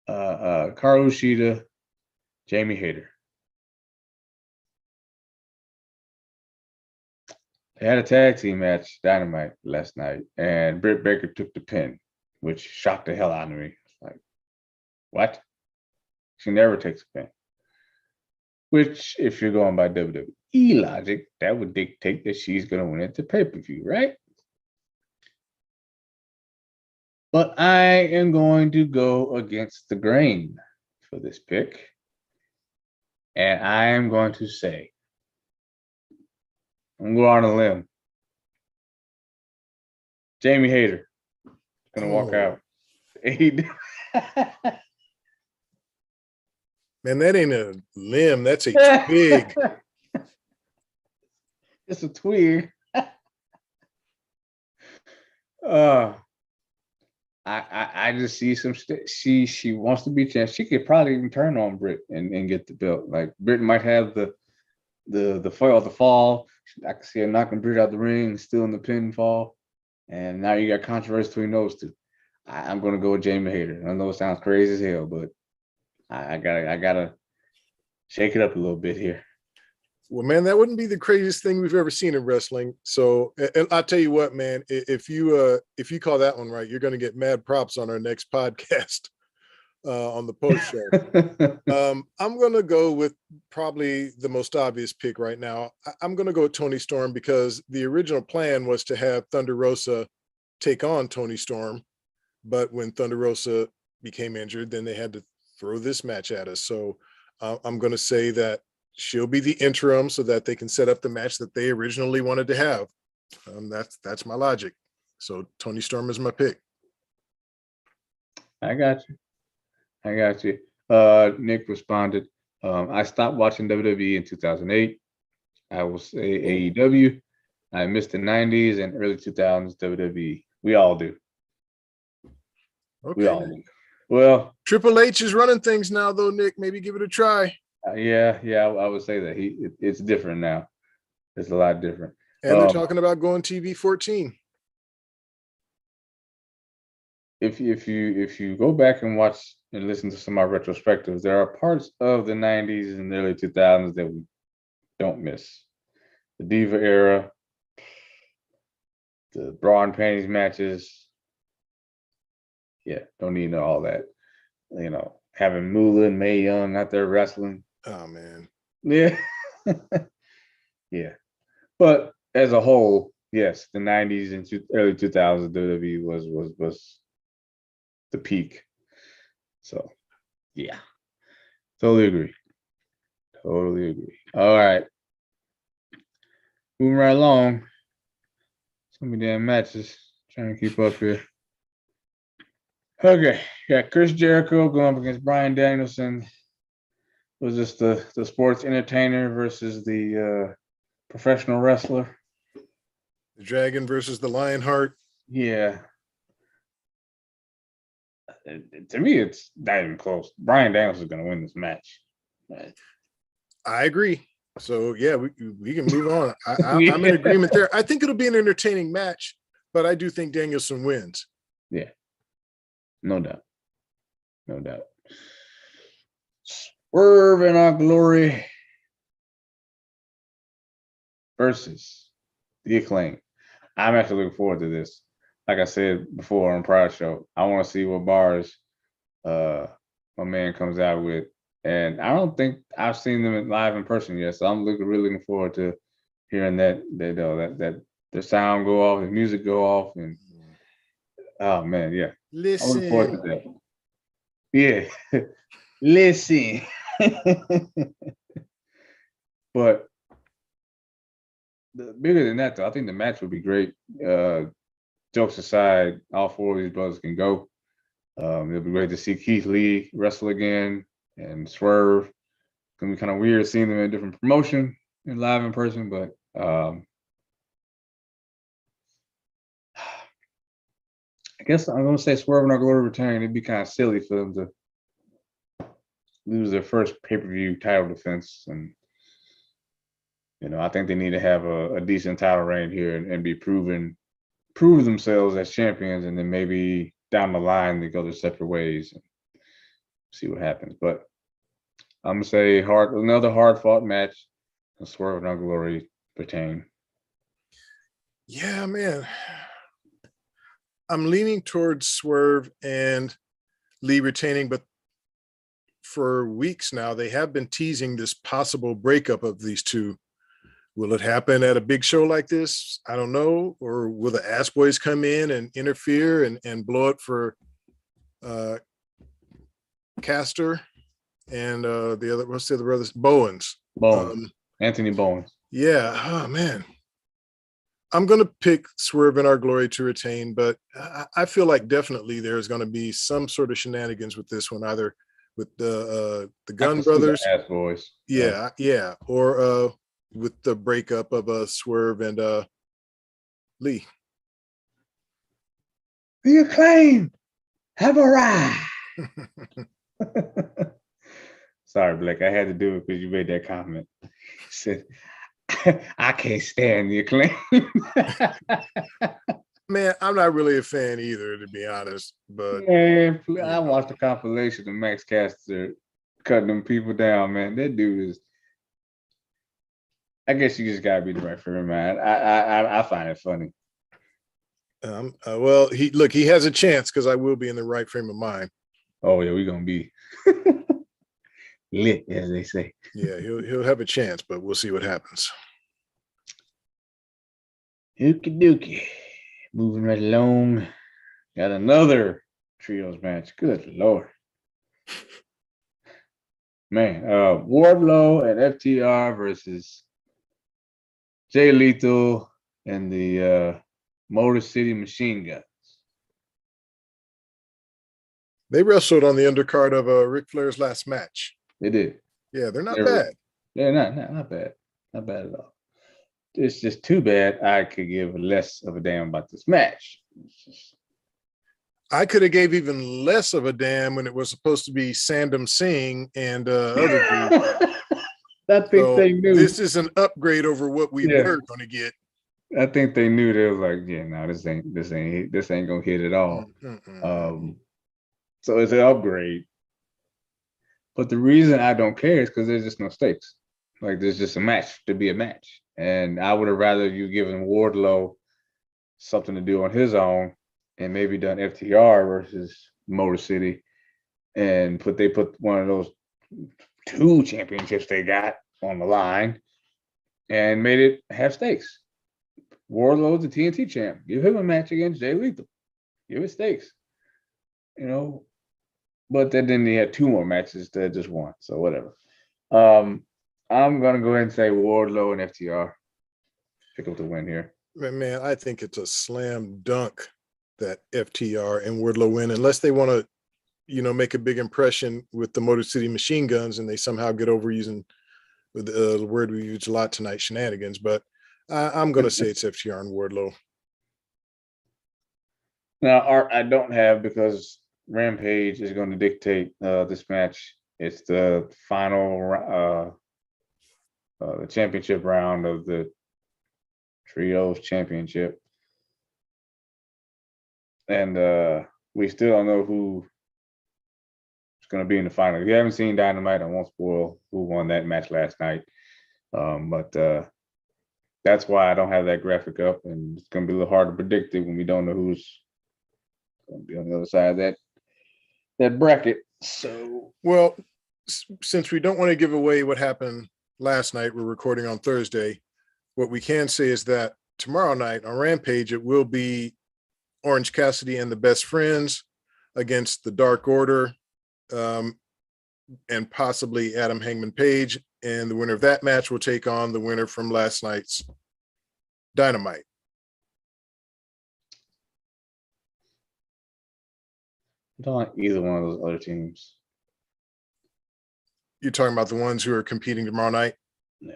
Karu Shida, Jamie Hayter. They had a tag team match, Dynamite, last night, and Britt Baker took the pin, which shocked the hell out of me. Like, what? She never takes a pin. Which, if you're going by WWE logic, that would dictate that she's going to win at the pay-per-view, right? But I am going to go against the grain for this pick. And I am going to say, I'm going on a limb. Jamie Hayter going to walk out. Man, that ain't a limb. That's a twig. It's a twig. I just see some. She wants to be champ. She could probably even turn on Britt and get the belt. Like Britt might have the fall. I can see her knocking Britt out the ring, still in the pinfall, and now you got controversy between those two. I'm gonna go with Jamie Hayter. I know it sounds crazy as hell, but I gotta shake it up a little bit here. Well, man, that wouldn't be the craziest thing we've ever seen in wrestling. So, and I'll tell you what, man, if you call that one right, you're going to get mad props on our next podcast on the post show. I'm going to go with probably the most obvious pick right now. I'm going to go with Toni Storm because the original plan was to have Thunder Rosa take on Toni Storm, but when Thunder Rosa became injured, then they had to throw this match at us. So I'm going to say that she'll be the interim so that they can set up the match that they originally wanted to have. That's my logic. So Toni Storm is my pick. I got you. Nick responded. I stopped watching WWE in 2008. I will say AEW. I missed the 90s and early 2000s WWE. We all do. Okay. We all do. Well, Triple H is running things now, though, Nick. Maybe give it a try. Yeah, I would say that it's different now. It's a lot different. And they're talking about going TV 14. If you go back and watch and listen to some of our retrospectives, there are parts of the 90s and the early 2000s that we don't miss. The Diva era, the bra and panties matches. Yeah, don't need to know all that. You know, having Moolah and Mae Young out there wrestling. Oh man. Yeah. Yeah. But as a whole, yes, the 90s and early 2000s WWE was the peak. So, yeah. Totally agree. All right. Moving right along. So many damn matches. Trying to keep up here. Okay. Got Chris Jericho going up against Bryan Danielson. Was this the sports entertainer versus the professional wrestler? The Dragon versus the Lionheart. Yeah. To me, it's not even close. Bryan Danielson is going to win this match. I agree. So yeah, we can move on. I'm in agreement there. I think it'll be an entertaining match, but I do think Danielson wins. Yeah, no doubt. Swerve in Our Glory versus the Acclaim. I'm actually looking forward to this. Like I said before on prior show, I want to see what bars my man comes out with. And I don't think I've seen them live in person yet. So I'm really looking forward to hearing that the sound go off, the music go off, and oh man, yeah. Listen. I'm looking forward to that. Yeah. Listen. But bigger than that, though, I think the match would be great. Jokes aside, all four of these brothers can go. It'll be great to see Keith Lee wrestle again and Swerve. It's gonna be kind of weird seeing them in a different promotion and live in person, but I guess I'm gonna say Swerve and Our Glory return. It'd be kind of silly for them to lose their first pay-per-view title defense, and I think they need to have a decent title reign here and be prove themselves as champions, and then maybe down the line they go their separate ways and see what happens. But I'm gonna say another hard fought match, and Swerve and Our Glory retain. Yeah, man. I'm leaning towards Swerve and Lee retaining, but for weeks now they have been teasing this possible breakup of these two. Will it happen at a big show like this? I don't know. Or will the Ass Boys come in and interfere and blow it for Castle and what's the other brothers? Bowens. Bowens. Anthony Bowens. Yeah. Oh man. I'm going to pick Swerve in Our Glory to retain, but I feel like definitely there's going to be some sort of shenanigans with this one, either with the Gunn brothers, Ass Boys, yeah, or with the breakup of Swerve and Lee. The Acclaim have arrived. Sorry, Blake, I had to do it because you made that comment. He said, I can't stand the Acclaim. Man, I'm not really a fan either, to be honest. But man, I watched the compilation of Max Caster cutting them people down, man. That dude is. I guess you just gotta be the right for him, man. I find it funny. Well, he has a chance because I will be in the right frame of mind. Oh yeah, we're gonna be lit, as they say. Yeah, he'll have a chance, but we'll see what happens. Dookie dookie. Moving right along. Got another trios match. Good Lord. Man, Wardlow and FTR versus Jay Lethal and the Motor City Machine Guns. They wrestled on the undercard of Ric Flair's last match. They did. Yeah, they're not bad. They're not bad. Not bad at all. It's just too bad I could give less of a damn about this match. I could have gave even less of a damn when it was supposed to be Sandom Singh and other dudes. I think they knew this is an upgrade over what we were going to get. I think they knew. They was like, yeah, no, this ain't gonna hit at all. So it's an upgrade. But the reason I don't care is because there's just no stakes. Like there's just a match to be a match. And I would have rather you given Wardlow something to do on his own and maybe done FTR versus Motor City and put one of those 2 championships they got on the line and made it have stakes. Wardlow's the TNT champ. Give him a match against Jay Lethal. Give it stakes. You know, but then he had 2 more matches instead of just 1. So whatever. I'm gonna go ahead and say Wardlow and FTR pick up the win here. Man, I think it's a slam dunk that FTR and Wardlow win, unless they want to, make a big impression with the Motor City Machine Guns and they somehow get over using the word we use a lot tonight, shenanigans. But I'm gonna say it's FTR and Wardlow. Now, Art, I don't have because Rampage is going to dictate this match. It's the final the championship round of the Trios Championship. And we still don't know who is going to be in the final. If you haven't seen Dynamite, I won't spoil who won that match last night. But that's why I don't have that graphic up. And it's going to be a little hard to predict it when we don't know who's going to be on the other side of that bracket. So, well, since we don't want to give away what happened last night, we're recording on Thursday. What we can say is that tomorrow night on Rampage, it will be Orange Cassidy and the Best Friends against the Dark Order and possibly Adam Hangman Page. And the winner of that match will take on the winner from last night's Dynamite. I don't like either one of those other teams. You're talking about the ones who are competing tomorrow night? Yeah.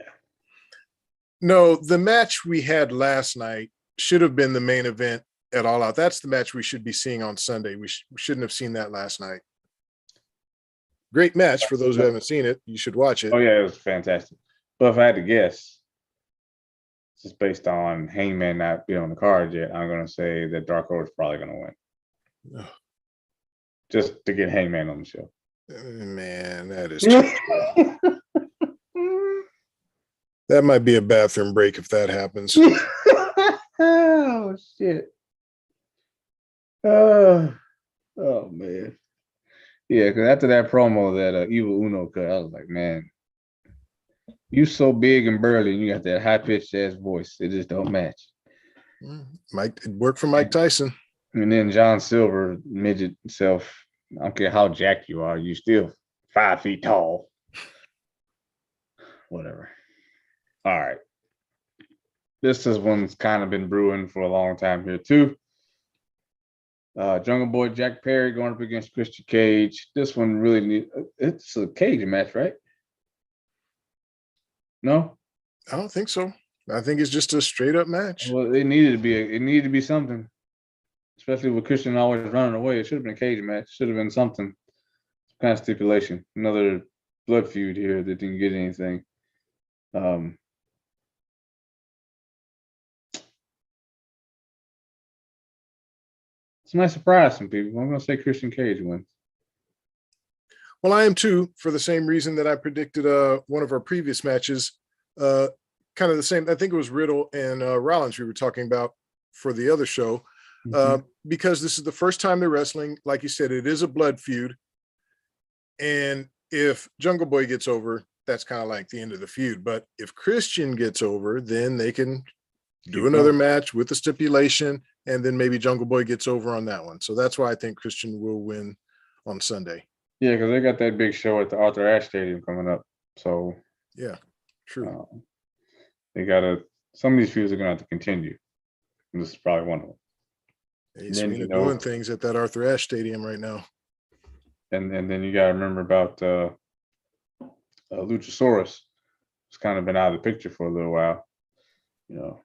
No, the match we had last night should have been the main event at All Out. That's the match we should be seeing on Sunday. We shouldn't have seen that last night. Great match for those who haven't seen it. You should watch it. Oh, yeah, it was fantastic. But if I had to guess, just based on Hangman not being on the card yet, I'm going to say that Dark Order is probably going to win. Oh. Just to get Hangman on the show. Man, that is true. That might be a bathroom break if that happens. Oh, shit. Oh, man. Yeah, because after that promo that Evil Uno cut, I was like, man, You so big and burly, and you got that high pitched ass voice. It just don't match. Mike, it worked for Mike Tyson. And then John Silver, midget self. I don't care how jacked you are, you still 5 feet tall. Whatever. All right. This is one's kind of been brewing for a long time here too. Jungle Boy Jack Perry going up against Christian Cage. This one really it's a cage match, right? No? I don't think so. I think it's just a straight up match. Well, it needed to be something. Especially with Christian always running away. It should have been a cage match. Should have been something. Some kind of stipulation. Another blood feud here that didn't get anything. It's a nice surprise some people. I'm gonna say Christian Cage wins. Well, I am too, for the same reason that I predicted one of our previous matches. Kind of the same. I think it was Riddle and Rollins we were talking about for the other show. Because this is the first time they're wrestling. Like you said, it is a blood feud. And if Jungle Boy gets over, that's kind of like the end of the feud. But if Christian gets over, then they can do another match with the stipulation, and then maybe Jungle Boy gets over on that one. So that's why I think Christian will win on Sunday. Yeah, because they got that big show at the Arthur Ashe Stadium coming up. So yeah, true. They gotta. Some of these feuds are gonna have to continue. And this is probably one of them. He's doing things at that Arthur Ashe Stadium right now. And then you gotta remember about Luchasaurus. It's kind of been out of the picture for a little while. You know.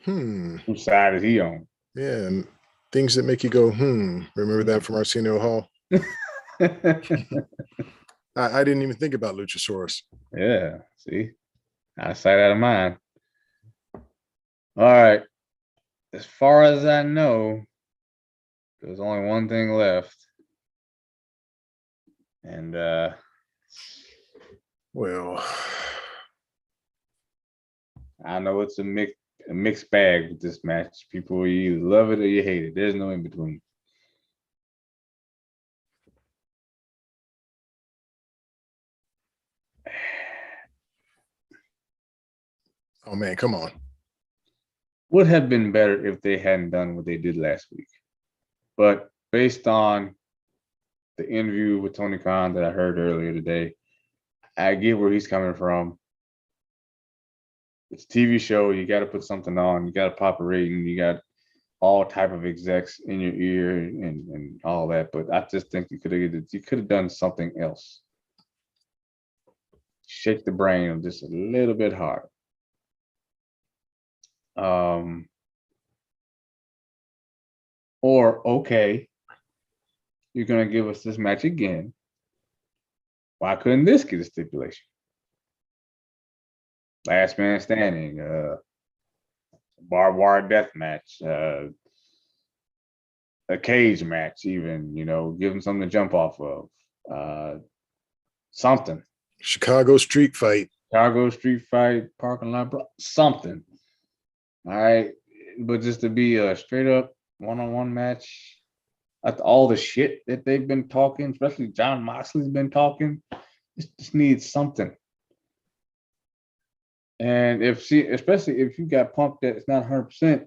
Whose side is he on? Yeah, and things that make you go, Remember that from Arsenio Hall? I didn't even think about Luchasaurus. Yeah, see? Out of sight, out of mind. All right. As far as I know, there's only one thing left. And well, I know it's a mixed bag with this match. People either love it or you hate it. There's no in between. Oh man, come on. Would have been better if they hadn't done what they did last week. But based on the interview with Tony Khan that I heard earlier today, I get where he's coming from. It's a TV show. You got to put something on. You got to pop a rating. You got all type of execs in your ear and all that. But I just think you could have done something else. Shake the brain just a little bit harder. Or okay, you're gonna give us this match again. Why couldn't this get a stipulation? Last man standing, barbed wire death match, a cage match, even, give them something to jump off of. Something. Chicago street fight, parking lot, something. All right. But just to be a straight up one-on-one match, after all the shit that they've been talking, especially Jon Moxley's been talking, just needs something. And especially if you got Punk that's not 100%,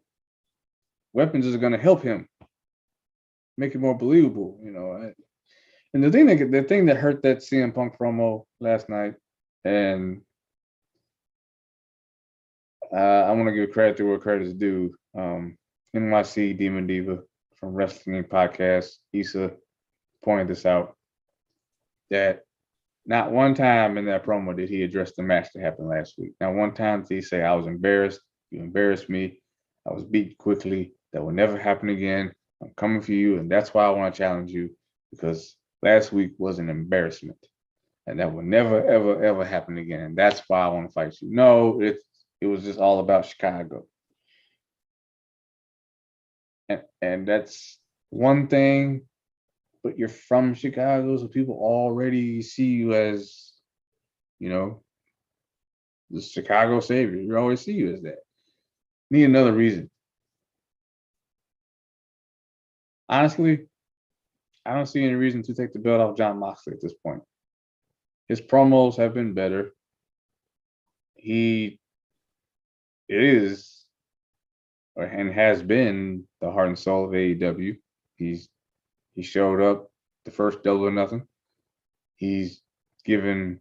weapons is going to help him make it more believable, And the thing that hurt that CM Punk promo last night, and I want to give credit to where credit is due. NYC Demon Diva from Wrestling Podcast, Issa, pointed this out, that not one time in that promo did he address the match that happened last week. Not one time did he say, I was embarrassed. You embarrassed me. I was beat quickly. That will never happen again. I'm coming for you, and that's why I want to challenge you, because last week was an embarrassment, and that will never, ever, ever happen again. And that's why I want to fight you. No, it was just all about Chicago. And that's one thing, but you're from Chicago, so people already see you as, the Chicago savior. You always see you as that. Need another reason. Honestly, I don't see any reason to take the belt off Jon Moxley at this point. His promos have been better. he is and has been the heart and soul of AEW. He showed up the first Double or Nothing. He's given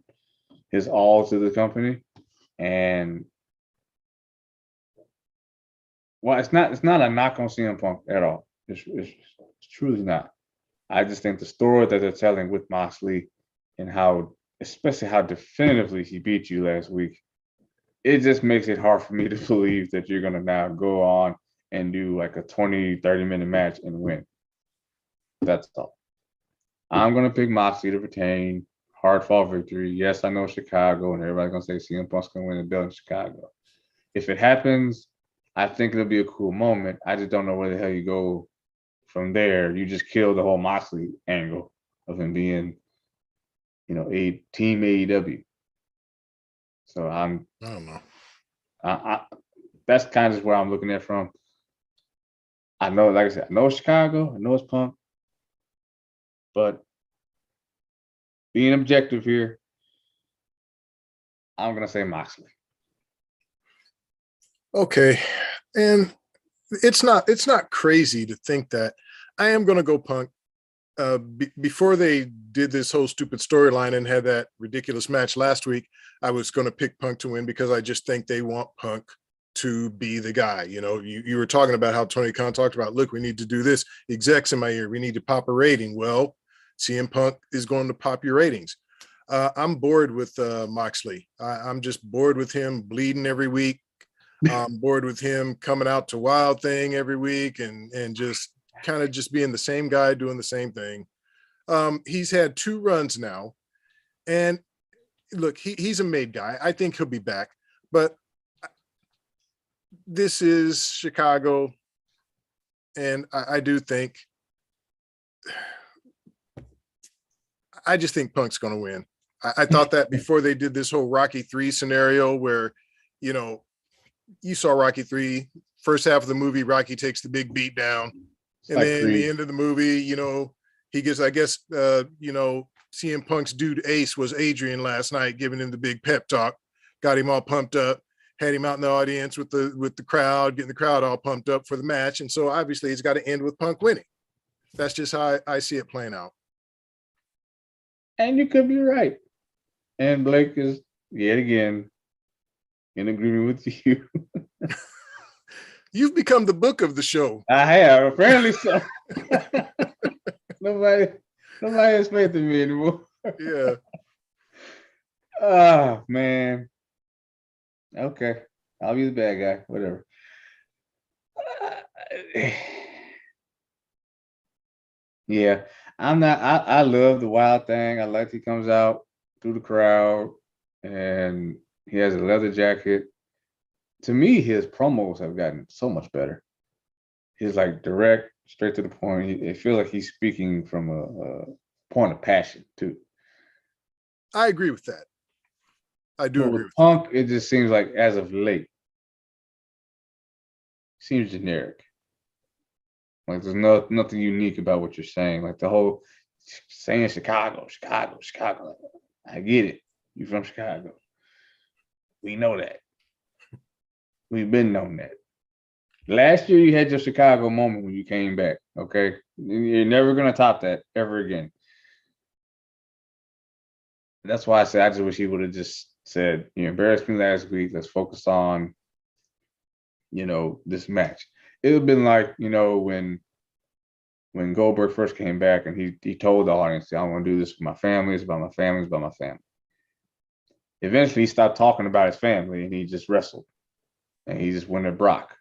his all to the company, and well, it's not a knock on CM Punk at all. It's truly not. I just think the story that they're telling with Moxley and how, especially how definitively he beat you last week, it just makes it hard for me to believe that you're going to now go on and do like a 20, 30-minute match and win. That's all. I'm going to pick Moxley to retain. Hard fought victory. Yes, I know Chicago, and everybody's going to say CM Punk's going to win the belt in Chicago. If it happens, I think it'll be a cool moment. I just don't know where the hell you go from there. You just kill the whole Moxley angle of him being, a team AEW. So I don't know. That's kind of where I'm looking at from. I know, like I said, I know it's Chicago, I know it's Punk, but being objective here, I'm gonna say Moxley. Okay, and it's not crazy to think that. I am gonna go Punk. Before they did this whole stupid storyline and had that ridiculous match last week, I was going to pick Punk to win because I just think they want Punk to be the guy. You were talking about how Tony Khan talked about, look, we need to do this. Execs in my ear, we need to pop a rating. Well, CM Punk is going to pop your ratings. I'm bored with Moxley. I'm just bored with him bleeding every week. I'm bored with him coming out to Wild Thing every week and just kind of just being the same guy doing the same thing. He's had 2 runs now, and look, he's a made guy. I think he'll be back, but this is Chicago, and I do think, I just think Punk's going to win. I thought that before they did this whole Rocky 3 scenario where, you saw Rocky 3, first half of the movie, Rocky takes the big beat down. And like then the end of the movie, he gets, I guess, CM Punk's dude Ace was Adrian last night, giving him the big pep talk, got him all pumped up, had him out in the audience with the crowd, getting the crowd all pumped up for the match. And so obviously it's got to end with Punk winning. That's just how I see it playing out. And you could be right. And Blake is yet again in agreement with you. You've become the book of the show. I have, apparently so. Nobody has faith in me anymore. Yeah. Oh man. Okay, I'll be the bad guy. Whatever. Yeah, I'm not. I love the Wild Thing. I like he comes out through the crowd and he has a leather jacket. To me, his promos have gotten so much better. He's like direct, straight to the point. It feels like he's speaking from a point of passion too. I agree with that. I do agree with Punk, it just seems like as of late, seems generic. Like there's nothing unique about what you're saying. Like the whole saying Chicago. I get it. You from Chicago. We know that. We've been known that. Last year you had your Chicago moment when you came back. Okay, you're never gonna top that ever again. That's why I said I just wish he would have just said, you embarrassed me last week. Let's focus on, this match. It would have been like, when Goldberg first came back and he told the audience, I want to do this for my family. It's about my family. It's about my family. Eventually, he stopped talking about his family and he just wrestled. And he just went at Brock.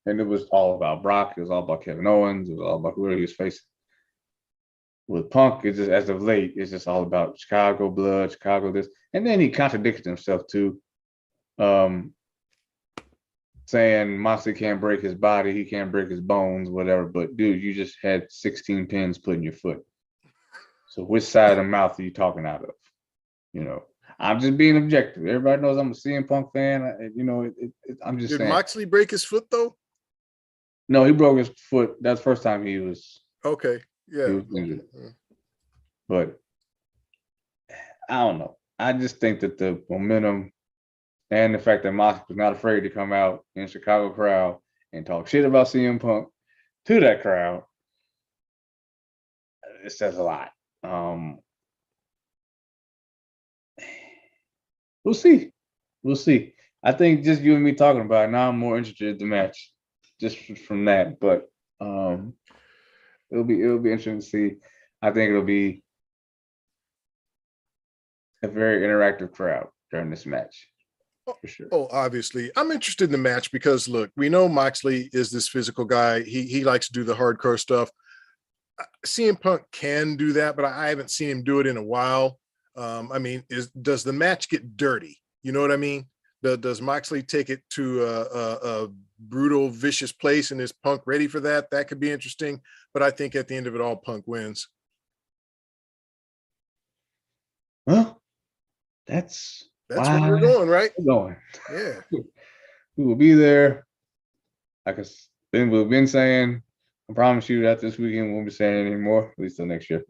And it was all about Brock. It was all about Kevin Owens. It was all about whoever he was facing. With Punk, it's just as of late, it's just all about Chicago blood, Chicago this. And then he contradicted himself too, saying Moxley can't break his body, he can't break his bones, whatever. But dude, you just had 16 pins put in your foot. So which side of the mouth are you talking out of? I'm just being objective. Everybody knows I'm a CM Punk fan. I'm just saying. Did Moxley break his foot though? No, he broke his foot. That's the first time he was. Okay. Yeah. He was injured. But I don't know. I just think that the momentum and the fact that Mox was not afraid to come out in Chicago crowd and talk shit about CM Punk to that crowd, it says a lot. We'll see. We'll see. I think just you and me talking about it, now I'm more interested in the match just from that. But it'll be interesting to see. I think it'll be a very interactive crowd during this match. For sure. Oh, obviously. I'm interested in the match because look, we know Moxley is this physical guy. He likes to do the hardcore stuff. CM Punk can do that, but I haven't seen him do it in a while. I mean, does the match get dirty? You know what I mean? Does Moxley take it to a brutal, vicious place, and is Punk ready for that? That could be interesting. But I think at the end of it all, Punk wins. Well, that's where we're going, right? We're going. Yeah. We will be there. Like we've been saying, I promise you that this weekend we won't be saying it anymore, at least till next year.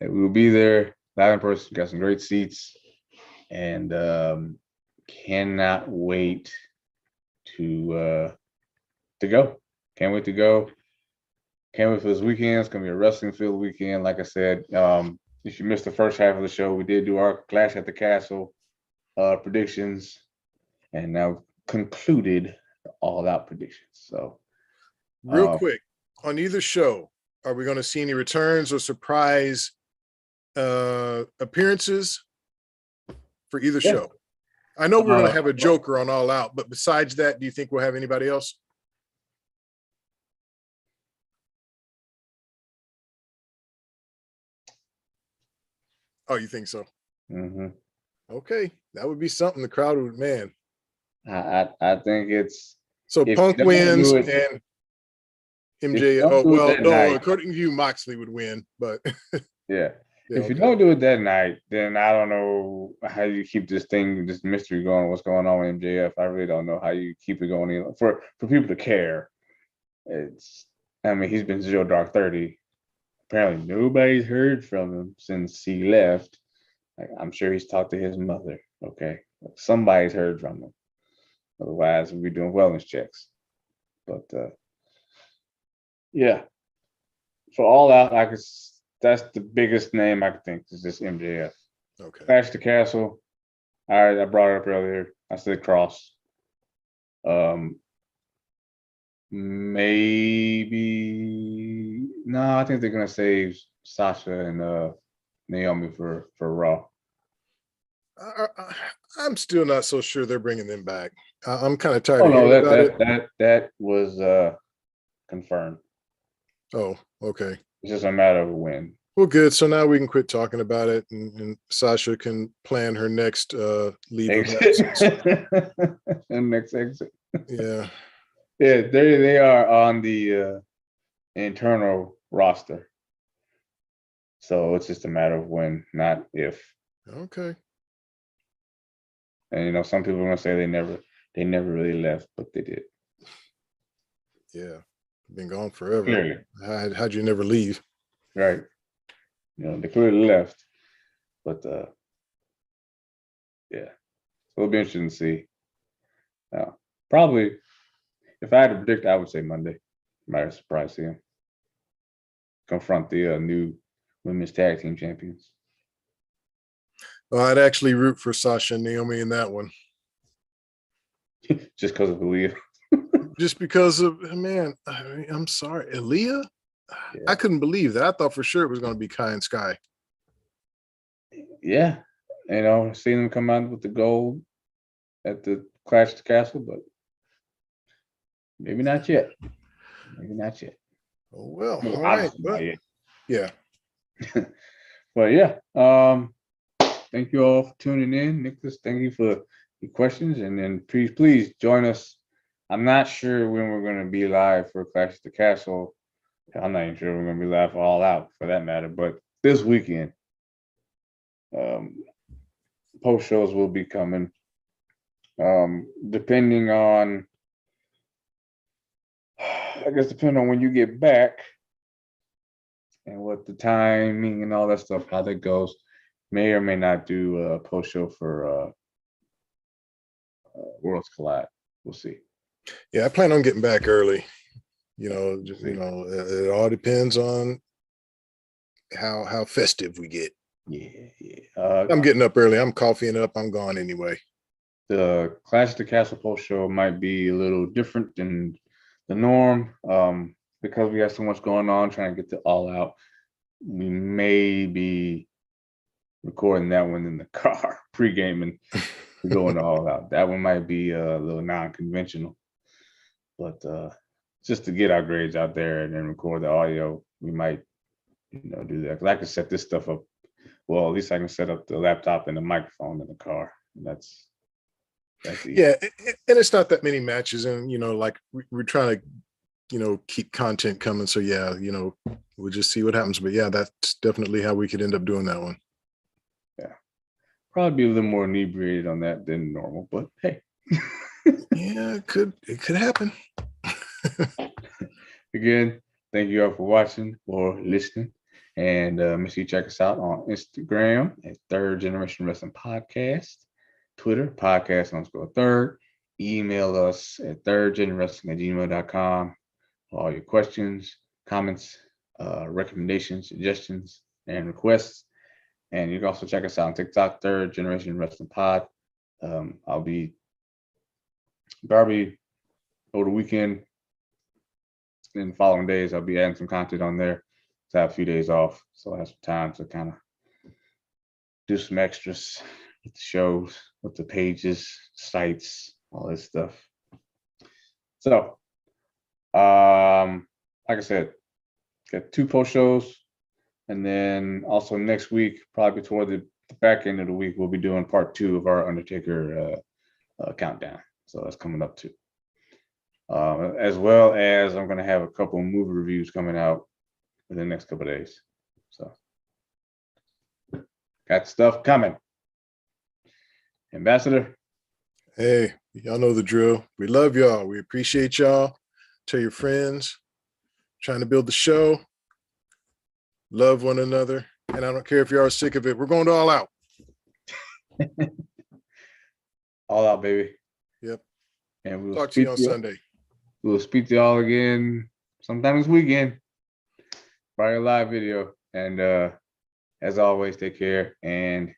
We will be there live in person. Got some great seats, and cannot wait to go. Can't wait to go. Can't wait for this weekend. It's gonna be a wrestling filled weekend. Like I said, if you missed the first half of the show, we did do our Clash at the Castle predictions, and now concluded all out predictions. So, real quick, on either show, are we going to see any returns or surprise appearances for either show? I know we're going to have a Joker on All Out, but besides that, do you think we'll have anybody else? Oh, you think so? Mm-hmm. Okay, that would be something. The crowd would, man. I think it's so Punk wins and MJ. Oh well, no. Night, according to you, Moxley would win, but yeah. If you don't do it that night, then I don't know how you keep this mystery going. What's going on with MJF? I really don't know how you keep it going for people to care. I mean, he's been 0 Dark 30. Apparently, nobody's heard from him since he left. Like, I'm sure he's talked to his mother. Okay, somebody's heard from him. Otherwise, we'd be doing wellness checks. But yeah, for All Out, that's the biggest name I could think is just MJF. Okay. Clash the Castle. All right, I brought it up earlier. I said Cross. Maybe no. I think they're gonna save Sasha and Naomi for Raw. I'm still not so sure they're bringing them back. I'm kind of tired. Oh no, that was confirmed. Oh, okay. It's just a matter of when. Well, good. So now we can quit talking about it, and Sasha can plan her next leave exit. And next exit. Yeah. Yeah, they are on the internal roster. So it's just a matter of when, not if. Okay. And some people are gonna say they never really left, but they did. Yeah, been gone forever. Clearly. How'd you never leave? Right. They clearly left. But yeah. It'll be interesting to see. Probably if I had to predict, I would say Monday. Might surprise him. Confront the new women's tag team champions. Well, I'd actually root for Sasha and Naomi in that one. Just because of Aaliyah. Just because of, man, I'm sorry. Aaliyah? Yeah. I couldn't believe that. I thought for sure it was going to be Kai and Sky. Yeah. Seeing them come out with the gold at the Clash of the Castle, but maybe not yet. Maybe not yet. Oh, well, all right. But, yeah. But yeah. Thank you all for tuning in. Nicholas, thank you for the questions. And then please join us. I'm not sure when we're going to be live for Clash of the Castle. I'm not even sure we're going to be live for All Out for that matter. But this weekend, post shows will be coming. Depending on when you get back and what the timing and all that stuff, how that goes. may or may not do a post show for Worlds Collide. We'll see. Yeah, I plan on getting back early. We'll see. It all depends on how festive we get. Yeah. I'm getting up early. I'm coffeeing up. I'm gone anyway. The Clash of the Castle post show might be a little different than the norm because we have so much going on trying to get to All Out. We may be recording that one in the car, pre-gaming, going All Out. That one might be a little non-conventional, but just to get our grades out there and then record the audio, we might, do that. Because I can set this stuff up. Well, at least I can set up the laptop and the microphone in the car. That's easy. Yeah, and it's not that many matches, and like we're trying to keep content coming. So yeah, we'll just see what happens. But yeah, that's definitely how we could end up doing that one. Yeah, probably be a little more inebriated on that than normal, but hey. Yeah, it could happen. Again, thank you all for watching or listening. And make sure you check us out on Instagram at Third Generation Wrestling Podcast, Twitter, podcast_third. Email us at thirdgenwrestling@gmail.com for all your questions, comments, recommendations, suggestions, and requests. And you can also check us out on TikTok, Third Generation Wrestling Pod. I'll be Darby over the weekend. In the following days, I'll be adding some content on there. So I have a few days off, so I have some time to kind of do some extras with the shows, with the pages, sites, all this stuff. So, like I said, got 2 post shows, and then also next week, probably toward the back end of the week, we'll be doing part 2 of our Undertaker countdown. So that's coming up too. As well as I'm going to have a couple of movie reviews coming out in the next couple of days. So got stuff coming. Ambassador. Hey, y'all know the drill. We love y'all. We appreciate y'all. Tell your friends. Trying to build the show. Love one another. And I don't care if you are sick of it. We're going to All Out. All Out, baby. Yep. And we'll talk to you on Sunday. We'll speak to y'all again sometime this weekend. Probably a live video. And as always, take care and